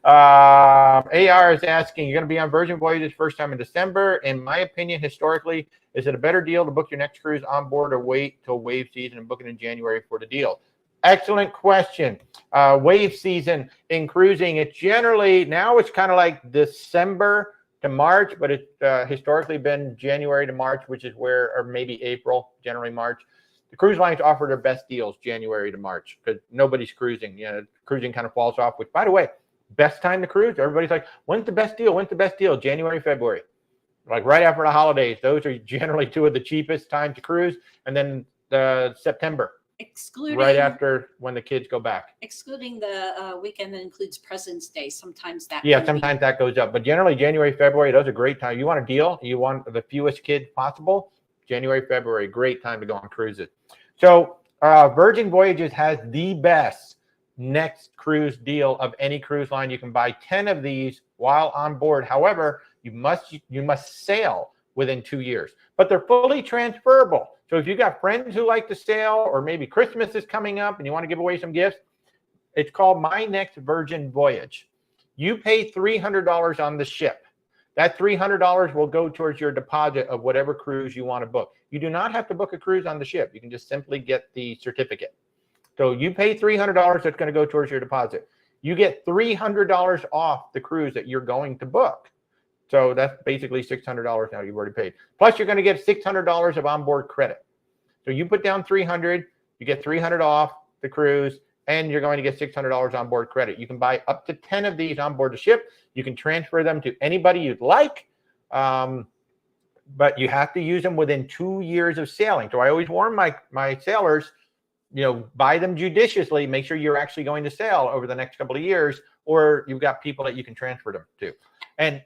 AR is asking, you're going to be on Virgin Voyages first time in December. In my opinion, historically, is it a better deal to book your next cruise on board or wait till wave season and book it in January for the deal? Excellent question. Wave season in cruising, it's generally, now it's kind of like December to March, but it's historically been January to March, which is where, or maybe April, generally March. The cruise lines offer their best deals January to March because nobody's cruising. You know, cruising kind of falls off, which, by the way, best time to cruise. Everybody's like, when's the best deal? When's the best deal? January, February. Like right after the holidays, those are generally 2 of the cheapest times to cruise. And then September. Excluding right after when the kids go back. Excluding the weekend that includes President's Day. Sometimes that sometimes that goes up, but generally January, February, those are great time. You want a deal, you want the fewest kids possible, January, February, great time to go on cruises. So Virgin Voyages has the best next cruise deal of any cruise line. You can buy 10 of these while on board. However, you must sail within 2 years, but they're fully transferable. So if you got friends who like to sail, or maybe Christmas is coming up and you want to give away some gifts, it's called My Next Virgin Voyage. You pay $300 on the ship. That $300 will go towards your deposit of whatever cruise you want to book. You do not have to book a cruise on the ship. You can just simply get the certificate. So you pay $300, that's going to go towards your deposit. You get $300 off the cruise that you're going to book. So that's basically $600 now you've already paid. Plus, you're going to get $600 of onboard credit. So you put down $300, you get $300 off the cruise, and you're going to get $600 onboard credit. You can buy up to 10 of these on board the ship. You can transfer them to anybody you'd like, but you have to use them within 2 years of sailing. So I always warn my sailors, buy them judiciously. Make sure you're actually going to sail over the next couple of years, or you've got people that you can transfer them to. And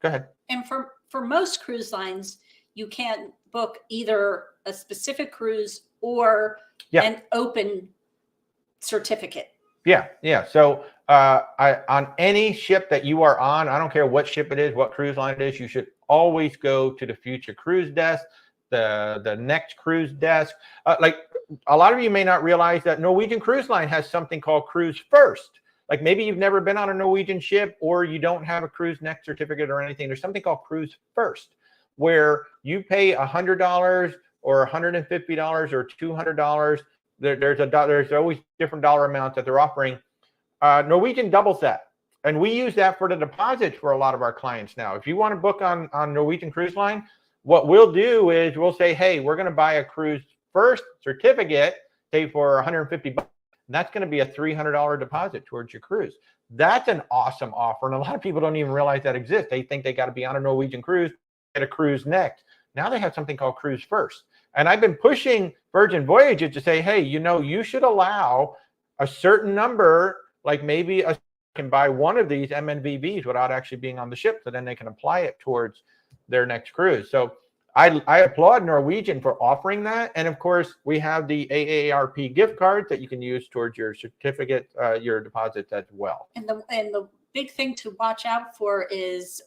go ahead. And for most cruise lines, you can't book either a specific cruise or an open certificate. Yeah. So on any ship that you are on, I don't care what ship it is, what cruise line it is, you should always go to the future cruise desk, the next cruise desk. Like a lot of you may not realize that Norwegian Cruise Line has something called Cruise First. Like maybe you've never been on a Norwegian ship, or you don't have a cruise next certificate or anything. There's something called Cruise First, where you pay $100 or $150 or $200. There's always different dollar amounts that they're offering. Norwegian doubles that, and we use that for the deposits for a lot of our clients now. If you want to book on Norwegian Cruise Line, what we'll do is we'll say, hey, we're going to buy a Cruise First certificate, say for $150. And that's going to be a $300 deposit towards your cruise. That's an awesome offer, and a lot of people don't even realize that exists. They think they got to be on a Norwegian cruise, get a cruise next. Now they have something called Cruise First. And I've been pushing Virgin Voyages to say, hey, you should allow a certain number, like maybe can buy one of these MNVVs without actually being on the ship, so then they can apply it towards their next cruise. So I applaud Norwegian for offering that. And of course, we have the AARP gift cards that you can use towards your certificate, your deposits as well. And the big thing to watch out for is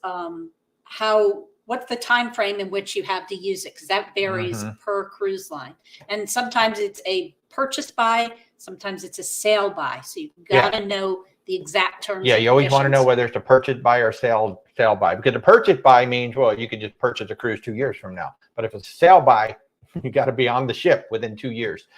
what's the time frame in which you have to use it, because that varies per cruise line. And sometimes it's a purchase buy, sometimes it's a sale buy. So you got to know the exact terms. Yeah, you always want to know whether it's a purchase buy or sale buy, because a purchase buy means, well, you could just purchase a cruise 2 years from now. But if it's a sale buy, you got to be on the ship within 2 years.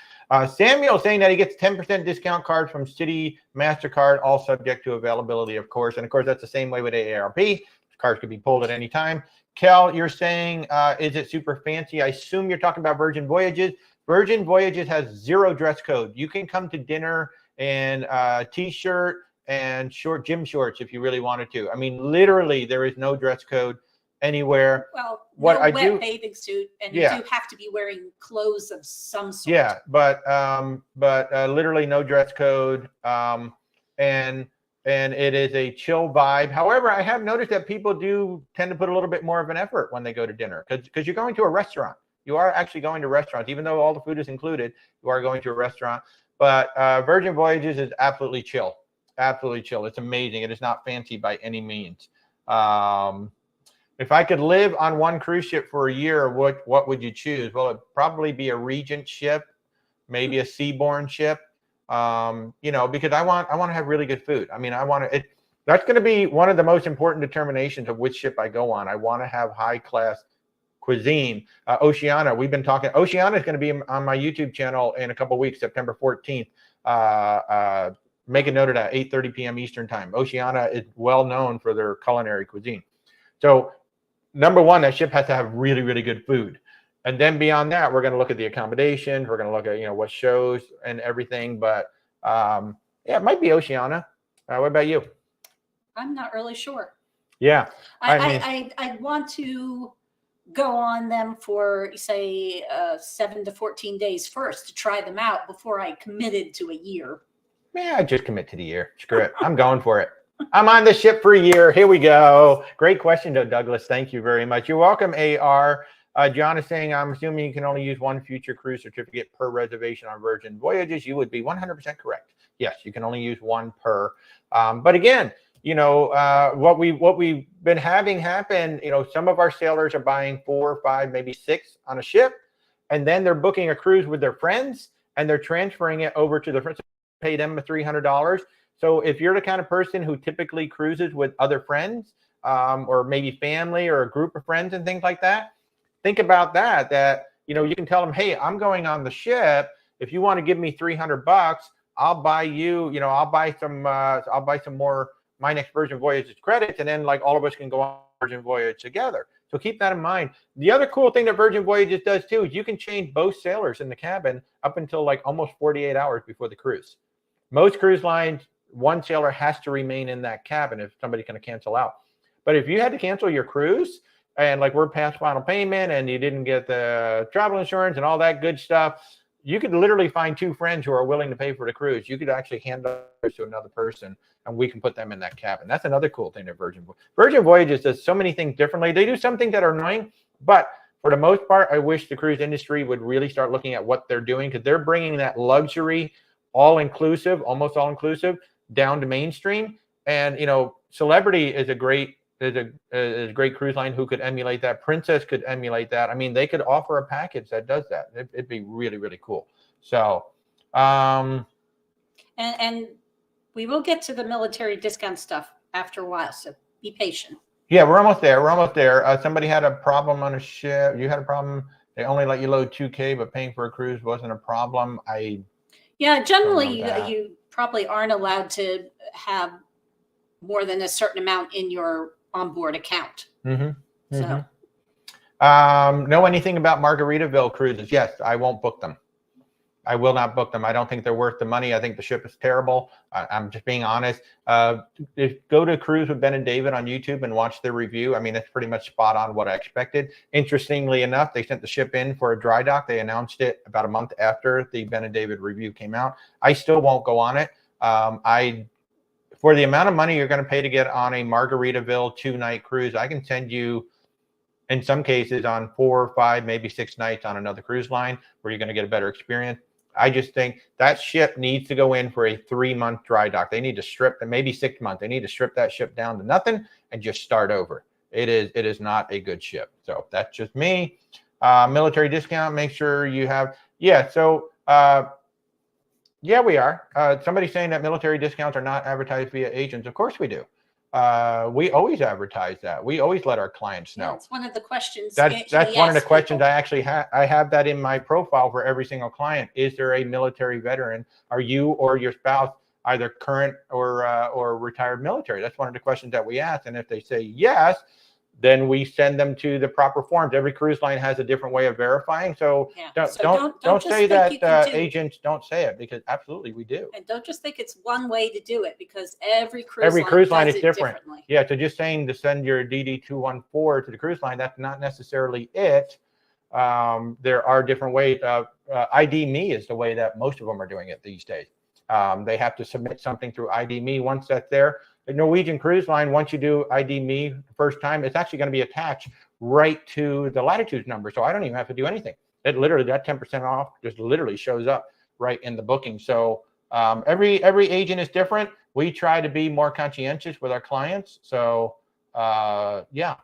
Samuel saying that he gets 10% discount card from Citi MasterCard, all subject to availability, of course. And of course, that's the same way with AARP. Cards could be pulled at any time. Kel, you're saying, is it super fancy? I assume you're talking about Virgin Voyages. Virgin Voyages has 0 dress code. You can come to dinner in a t-shirt and gym shorts if you really wanted to. I mean, literally, there is no dress code anywhere. Well, wet bathing suit, and you do have to be wearing clothes of some sort. Yeah, but literally no dress code, and it is a chill vibe. However, I have noticed that people do tend to put a little bit more of an effort when they go to dinner, because you're going to a restaurant. You are actually going to restaurants, even though all the food is included. You are going to a restaurant. But Virgin Voyages is absolutely chill. Absolutely chill. It's amazing. It is not fancy by any means. If I could live on one cruise ship for a year, what would you choose? Well, it'd probably be a Regent ship, maybe a Seabourn ship. Because I want to have really good food. I mean, that's going to be one of the most important determinations of which ship I go on. I want to have high class cuisine. Oceania, we've been talking. Oceania is going to be on my YouTube channel in a couple of weeks, September 14th. Make a note of that, 8:30 p.m. Eastern time. Oceania is well known for their culinary cuisine. So number one, that ship has to have really, really good food. And then beyond that, we're going to look at the accommodations. We're going to look at, what shows and everything. But it might be Oceania. What about you? I'm not really sure. Yeah. I want to go on them for, say, 7 to 14 days first to try them out before I committed to a year? Yeah, I just commit to the year. Screw it. I'm going for it. I'm on the ship for a year. Here we go. Great question, Douglas. Thank you very much. You're welcome, AR. John is saying, I'm assuming you can only use one future cruise certificate per reservation on Virgin Voyages. You would be 100% correct. Yes, you can only use one per. But again, you know, what we've been having happen, you know, some of our sailors are buying 4, 5, maybe 6 on a ship, and then they're booking a cruise with their friends, and they're transferring it over to the friends, pay them $300. So if you're the kind of person who typically cruises with other friends, or maybe family or a group of friends and things like that, think about that, you know, you can tell them, hey, I'm going on the ship. If you want to give me $300, I'll buy you, you know, I'll buy some more My Next Virgin Voyages credits, and then like all of us can go on Virgin Voyage together. So keep that in mind. The other cool thing that Virgin Voyages does too is you can change both sailors in the cabin up until like almost 48 hours before the cruise. Most cruise lines, one sailor has to remain in that cabin if somebody's going to cancel out. But if you had to cancel your cruise and like we're past final payment and you didn't get the travel insurance and all that good stuff, you could literally find 2 friends who are willing to pay for the cruise. You could actually hand those to another person and we can put them in that cabin. That's another cool thing that Virgin Voyages does so many things differently. They do some things that are annoying, but for the most part, I wish the cruise industry would really start looking at what they're doing, because they're bringing that luxury, all-inclusive, almost all-inclusive, down to mainstream. And, you know, Celebrity is a great cruise line who could emulate that. Princess could emulate that. I mean, they could offer a package that does that. It'd be really, really cool. So, and we will get to the military discount stuff after a while, so be patient. Yeah, we're almost there. We're almost there. Somebody had a problem on a ship. You had a problem. They only let you load 2K, but paying for a cruise wasn't a problem. Yeah, generally you probably aren't allowed to have more than a certain amount in your onboard account. Mm-hmm. So, know anything about Margaritaville cruises? Yes, I won't book them. I will not book them. I don't think they're worth the money. I think the ship is terrible. I'm just being honest. Go to Cruise with Ben and David on YouTube and watch their review. I mean, it's pretty much spot on what I expected. Interestingly enough, they sent the ship in for a dry dock. They announced it about a month after the Ben and David review came out. I still won't go on it. For the amount of money you're going to pay to get on a Margaritaville 2-night cruise, I can send you, in some cases, on 4 or 5, maybe 6 nights on another cruise line where you're going to get a better experience. I just think that ship needs to go in for a 3-month dry dock. They need to strip, and maybe 6 months. They need to strip that ship down to nothing and just start over. It is not a good ship. So that's just me. Military discount. Make sure you have. Yeah. So yeah, we are. Somebody's saying that military discounts are not advertised via agents. Of course we do. We always advertise that. We always let our clients know. That's one of the questions. That's one of the questions I actually have. I have that in my profile for every single client. Is there a military veteran? Are you or your spouse either current or retired military? That's one of the questions that we ask. And if they say yes, then we send them to the proper forms. Every cruise line has a different way of verifying. So don't say that agents don't say it, because absolutely we do. And don't just think it's one way to do it, because every cruise line is different. Yeah, so just saying to send your DD-214 to the cruise line, that's not necessarily it. There are different ways. ID Me is the way that most of them are doing it these days. They have to submit something through ID Me. Once that's there, the Norwegian Cruise Line, once you do ID Me the first time, it's actually going to be attached right to the latitude number. So I don't even have to do anything. It literally, that 10% off just literally shows up right in the booking. So every agent is different. We try to be more conscientious with our clients. So yeah.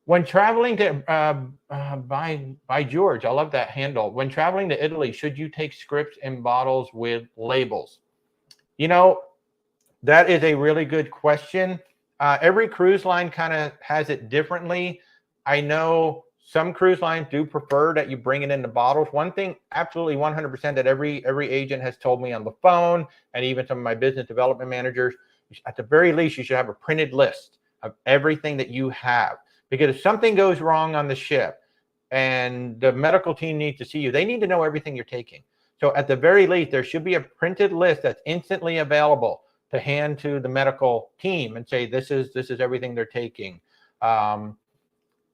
When traveling to by George, I love that handle. When traveling to Italy, should you take scripts and bottles with labels? You know, that is a really good question. Every cruise line kind of has it differently. I know some cruise lines do prefer that you bring it in the bottles. One thing, absolutely 100% that every agent has told me on the phone, and even some of my business development managers, at the very least, you should have a printed list of everything that you have. Because if something goes wrong on the ship and the medical team needs to see you, they need to know everything you're taking. So at the very least, there should be a printed list that's instantly available to hand to the medical team and say, this is everything they're taking. To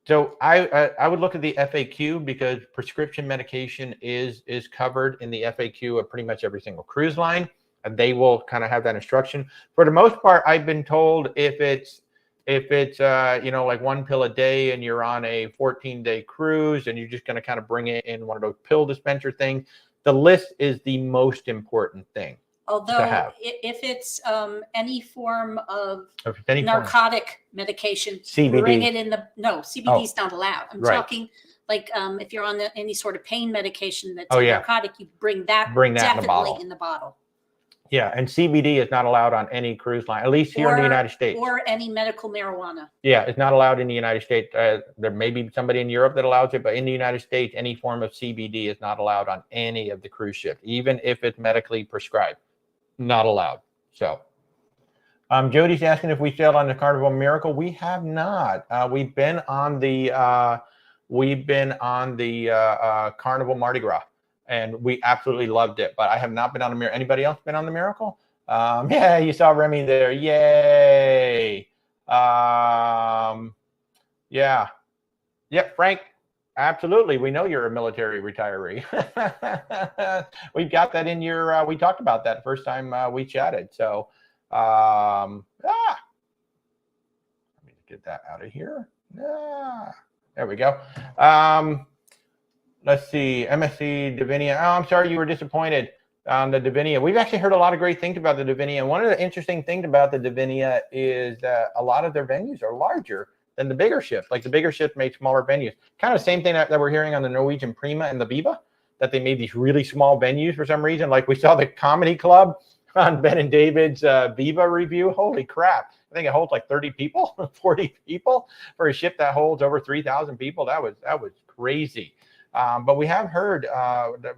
So I would look at the FAQ because prescription medication is covered in the FAQ of pretty much every single cruise line, and they will kind of have that instruction. For the most part, I've been told if it's like one pill a day and you're on a 14-day cruise and you're just going to kind of bring it in one of those pill dispenser things, the list is the most important thing. Although if it's any form of narcotic medication, CBD. bring it in CBD is not allowed. I'm talking like if you're on any sort of pain medication that's a narcotic, you bring that definitely in the bottle. Yeah, and CBD is not allowed on any cruise line, at least here in the United States. Or any medical marijuana. Yeah, it's not allowed in the United States. There may be somebody in Europe that allows it, but in the United States, any form of CBD is not allowed on any of the cruise ships, even if it's medically prescribed. Not allowed. So, Jody's asking if we sailed on the Carnival Miracle. We have not. We've been on the Carnival Mardi Gras, and we absolutely loved it. But I have not been on the Miracle. Anybody else been on the Miracle? Yeah, you saw Remy there. Yay! Yeah. Yep, Frank. Absolutely. We know you're a military retiree. We've got that in your, we talked about that first time we chatted. So, let me get that out of here. There we go. Let's see. MSC Divinia. Oh, I'm sorry you were disappointed on the Divinia. We've actually heard a lot of great things about the Divinia. And one of the interesting things about the Divinia is that a lot of their venues are larger than the bigger ships. Like the bigger ships make smaller venues. Kind of the same thing that we're hearing on the Norwegian Prima and the Viva, that they made these really small venues for some reason. Like we saw the Comedy Club on Ben and David's Viva review. Holy crap. I think it holds like 30 people, 40 people for a ship that holds over 3,000 people. That was crazy. But we have heard that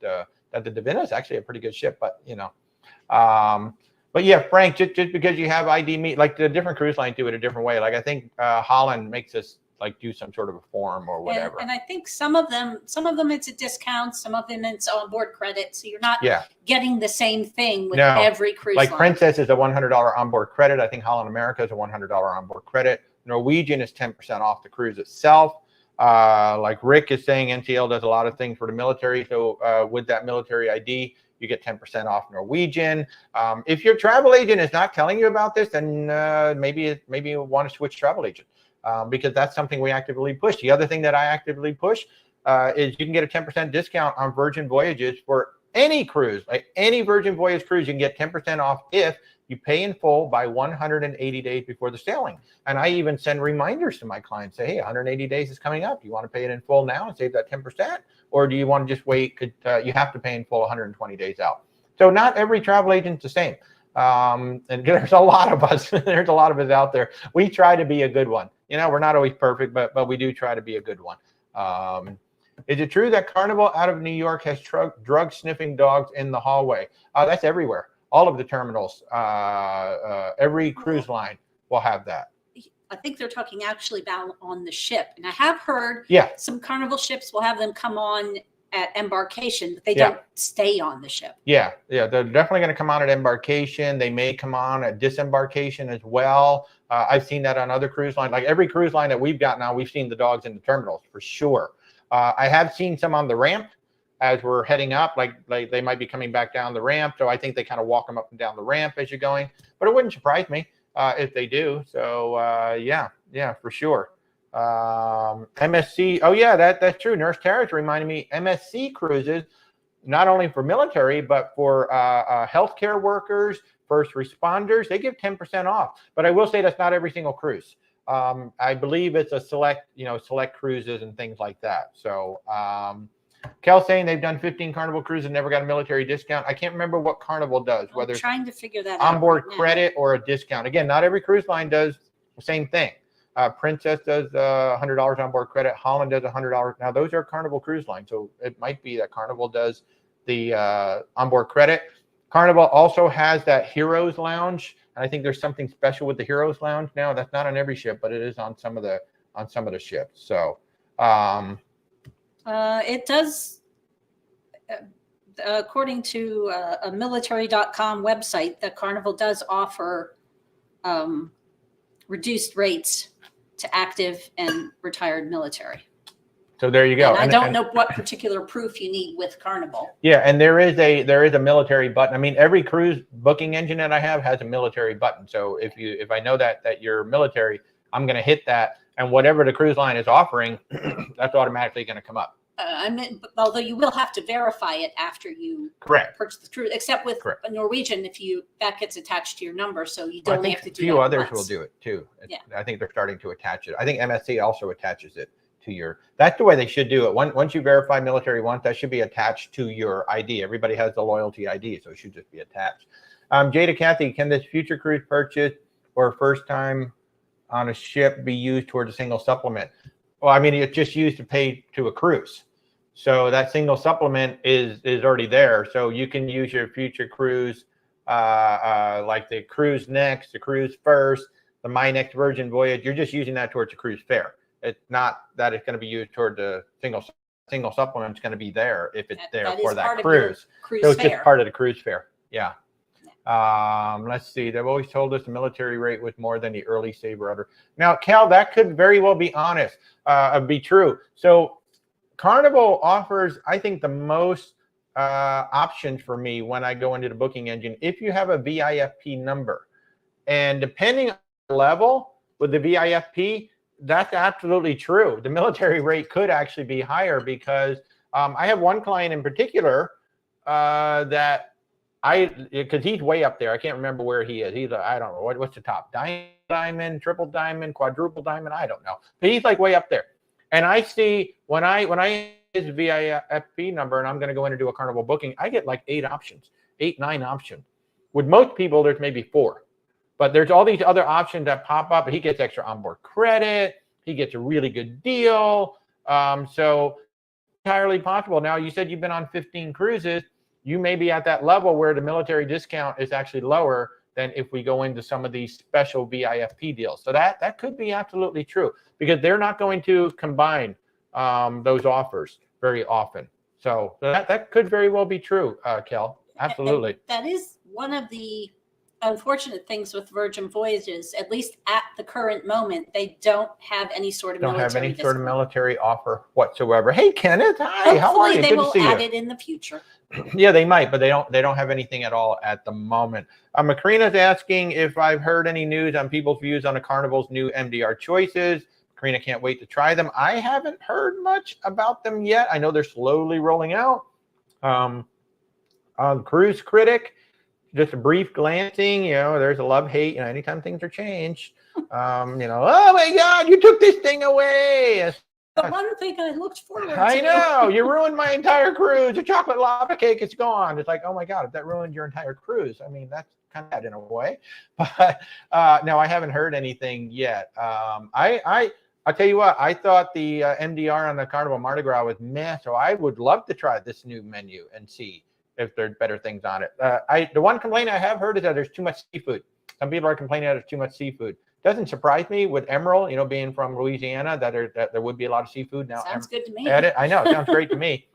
the Divina is actually a pretty good ship, but but yeah, Frank, just because you have ID meet, like the different cruise lines do it a different way. Like I think Holland makes us like do some sort of a form or whatever. And I think some of them it's a discount, some of them it's onboard credit. So you're not getting the same thing with every cruise line. Like Princess is a $100 onboard credit. I think Holland America is a $100 onboard credit. Norwegian is 10% off the cruise itself. Like Rick is saying, NCL does a lot of things for the military. So with that military ID, you get 10% off Norwegian. If your travel agent is not telling you about this, then maybe you want to switch travel agent because that's something we actively push. The other thing that I actively push is you can get a 10% discount on Virgin Voyages for any cruise, like any Virgin Voyage cruise. You can get 10% off if you pay in full by 180 days before the sailing. And I even send reminders to my clients, say, hey, 180 days is coming up. Do you want to pay it in full now and save that 10%? Or do you want to just wait? You have to pay in full 120 days out. So not every travel agent's the same. And there's a lot of us. There's a lot of us out there. We try to be a good one. We're not always perfect, but we do try to be a good one. Is it true that Carnival out of New York has drug sniffing dogs in the hallway? That's everywhere. All of the terminals, every cruise line will have that. I think they're talking actually about on the ship. And I have heard some Carnival ships will have them come on at embarkation, but they don't stay on the ship. Yeah, they're definitely going to come on at embarkation. They may come on at disembarkation as well. I've seen that on other cruise lines. Like every cruise line that we've got now, we've seen the dogs in the terminals for sure. I have seen some on the ramp as we're heading up, like they might be coming back down the ramp. So I think they kind of walk them up and down the ramp as you're going, but it wouldn't surprise me if they do. So yeah, for sure. MSC. Oh yeah, that's true. Nurse Tara's reminding me MSC cruises, not only for military, but for healthcare workers, first responders, they give 10% off. But I will say that's not every single cruise. I believe it's a select cruises and things like that. So Kel saying they've done 15 Carnival cruises and never got a military discount. I can't remember what Carnival does, whether I'm trying to figure that out onboard right credit or a discount. Again, not every cruise line does the same thing. Princess does $100 onboard credit. Holland does $100. Now those are Carnival cruise lines, so it might be that Carnival does the onboard credit. Carnival also has that Heroes Lounge, and I think there's something special with the Heroes Lounge now. That's not on every ship, but it is on some of the ships. So it does, according to a military.com website, that Carnival does offer reduced rates to active and retired military. So there you go. And I don't know what particular proof you need with Carnival. Yeah, and there is a military button. I mean, every cruise booking engine that I have has a military button. So if I know that you're military, I'm going to hit that, and whatever the cruise line is offering, that's automatically going to come up. I mean, although you will have to verify it after you purchase the cruise, except with Norwegian, that gets attached to your number, so you don't have to do that. A few others will do it too. Yeah. I think they're starting to attach it. I think MSC also attaches it to your. That's the way they should do it. Once you verify military once, that should be attached to your ID. Everybody has the loyalty ID, so it should just be attached. Jada Kathy, can this future cruise purchase or first time on a ship be used towards a single supplement? Well, I mean, it's just used to pay to a cruise. So that single supplement is already there. So you can use your future cruise, like the cruise next, the cruise first, the My Next Virgin Voyage. You're just using that towards a cruise fare. It's not that it's going to be used toward the single supplement. It's going to be there if it's there for that cruise. So it's just part of the cruise fare. Yeah. Let's see. They've always told us the military rate was more than the early saver order. Now, Cal, that could very well be be true. So Carnival offers, I think, the most options for me when I go into the booking engine. If you have a VIFP number, and depending on the level with the VIFP, that's absolutely true. The military rate could actually be higher because I have one client in particular because he's way up there. I can't remember where he is. I don't know what's the top diamond, triple diamond, quadruple diamond. I don't know, but he's like way up there. And I see when I his VIFP number and I'm going to go in and do a Carnival booking, I get like 9 options. With most people, there's maybe 4. But there's all these other options that pop up. He gets extra onboard credit. He gets a really good deal. So entirely possible. Now, you said you've been on 15 cruises. You may be at that level where the military discount is actually lower than if we go into some of these special VIFP deals. So that could be absolutely true because they're not going to combine those offers very often. So that could very well be true, Kel. Absolutely. And that is one of the unfortunate things with Virgin Voyages, at least at the current moment, they don't have any sort of military offer whatsoever. Hey, Kenneth, hi. How are you? They will add it in the future. Yeah, they might, but they don't have anything at all at the moment. Macrina's asking if I've heard any news on people's views on the Carnival's new MDR choices. Macrina can't wait to try them. I haven't heard much about them yet. I know they're slowly rolling out. On Cruise Critic, just a brief glancing, there's a love-hate, anytime things are changed, oh my God, you took this thing away. The one thing I looked forward to. I know, you ruined my entire cruise. The chocolate lava cake is gone. It's like, oh my God, if that ruined your entire cruise, I mean, that's kind of bad in a way. But no, I haven't heard anything yet. I'll tell you what, I thought the MDR on the Carnival Mardi Gras was meh, so I would love to try this new menu and see if there's better things on it. The one complaint I have heard is that there's too much seafood. Some people are complaining that there's too much seafood. Doesn't surprise me with Emerald, being from Louisiana, that there would be a lot of seafood. Now, sounds good to me. I know, it sounds great to me.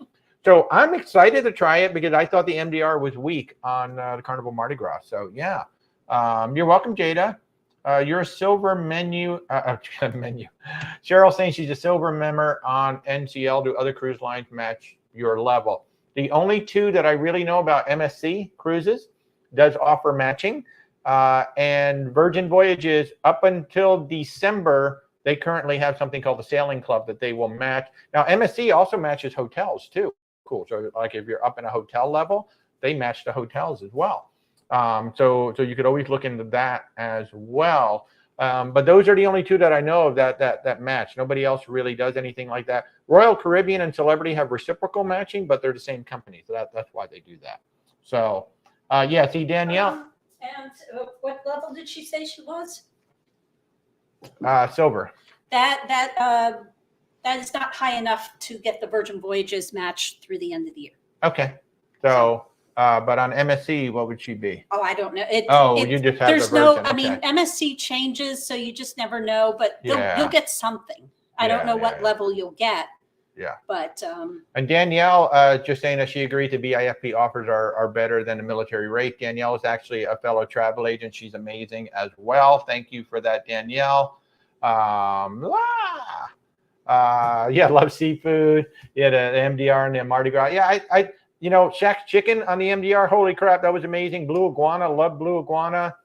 So I'm excited to try it because I thought the MDR was weak on the Carnival Mardi Gras. So yeah, you're welcome, Jada. You're a silver menu. Cheryl saying she's a silver member on NCL. Do other cruise lines match your level? The only 2 that I really know about, MSC Cruises does offer matching. And Virgin Voyages, up until December, they currently have something called the Sailing Club that they will match. Now, MSC also matches hotels too. Cool. So like if you're up in a hotel level, they match the hotels as well. So you could always look into that as well. But those are the only 2 that I know of that match. Nobody else really does anything like that. Royal Caribbean and Celebrity have reciprocal matching, but they're the same company. So that's why they do that. So, yeah, see, Danielle. And what level did she say she was? Silver. That is not high enough to get the Virgin Voyages match through the end of the year. Okay. So but on MSC, what would she be? Oh, I don't know. You just have there's the version. I mean, MSC changes, so you just never know. But you'll get something. I don't know what level you'll get. Yeah. But and Danielle just saying that she agrees the VIFP offers are better than the military rate. Danielle is actually a fellow travel agent. She's amazing as well. Thank you for that, Danielle. Yeah, love seafood. Yeah, the MDR and the Mardi Gras. Yeah, Shaq's Chicken on the MDR. Holy crap, that was amazing. Blue Iguana, love Blue Iguana.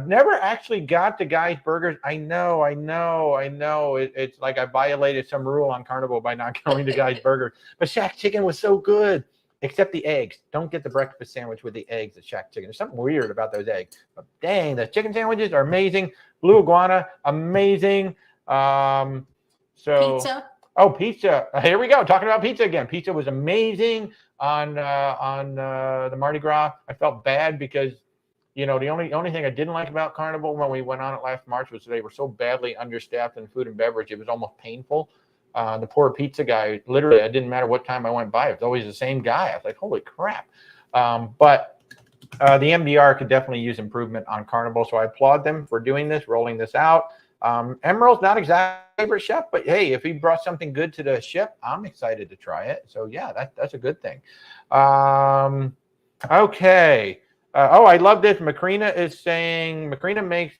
Never actually got to Guy's Burgers. I know. It's like I violated some rule on Carnival by not going to Guy's Burgers. But Shaq's Chicken was so good, except the eggs. Don't get the breakfast sandwich with the eggs at Shaq's Chicken. There's something weird about those eggs. But dang, the chicken sandwiches are amazing. Blue Iguana, amazing. Pizza. Oh, pizza. Here we go. Talking about pizza again. Pizza was amazing on the Mardi Gras. I felt bad because, the only thing I didn't like about Carnival when we went on it last March was they were so badly understaffed in food and beverage. It was almost painful. The poor pizza guy, literally, it didn't matter what time I went by. It was always the same guy. I was like, holy crap. But the MDR could definitely use improvement on Carnival. So I applaud them for doing this, rolling this out. Emerald's not exactly my favorite chef, but hey, if he brought something good to the ship, I'm excited to try it. So yeah, that's a good thing. Okay. I love this. Macrina is saying Macrina makes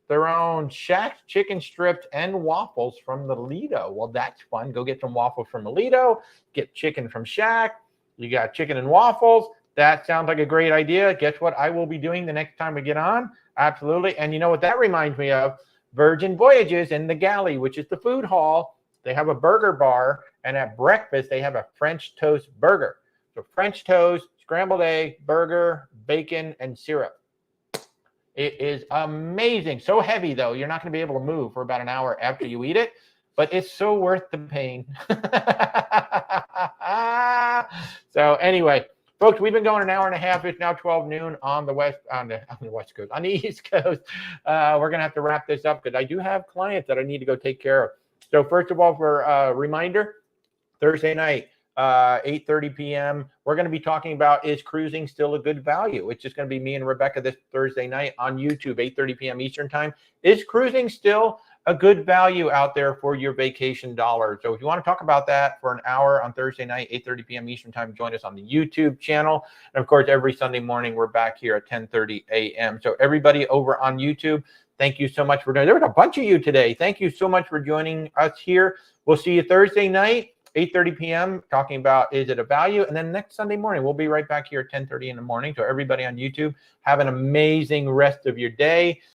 their own Shaq's chicken strips and waffles from the Lido. Well, that's fun. Go get some waffles from the Lido. Get chicken from Shaq. You got chicken and waffles. That sounds like a great idea. Guess what I will be doing the next time we get on? Absolutely. And you know what that reminds me of? Virgin Voyages in the Galley, which is the food hall. They have a burger bar, and at breakfast, they have a French toast burger. So French toast, scrambled egg, burger, bacon, and syrup. It is amazing. So heavy, though. You're not going to be able to move for about an hour after you eat it, but it's so worth the pain. So anyway, folks, we've been going an hour and a half. It's now 12 noon on the West Coast, on the East Coast. We're going to have to wrap this up because I do have clients that I need to go take care of. So first of all, for a reminder, Thursday night, 8:30 p.m., we're going to be talking about, is cruising still a good value? It's just going to be me and Rebecca this Thursday night on YouTube, 8:30 p.m. Eastern time. Is cruising still a good value out there for your vacation dollars? So if you want to talk about that for an hour on Thursday night, 8:30 p.m. Eastern time, join us on the YouTube channel. And of course, every Sunday morning, we're back here at 10:30 a.m. So everybody over on YouTube, thank you so much for doing it. There was a bunch of you today. Thank you so much for joining us here. We'll see you Thursday night, 8:30 p.m., talking about, is it a value? And then next Sunday morning, we'll be right back here at 10:30 in the morning. So everybody on YouTube, have an amazing rest of your day.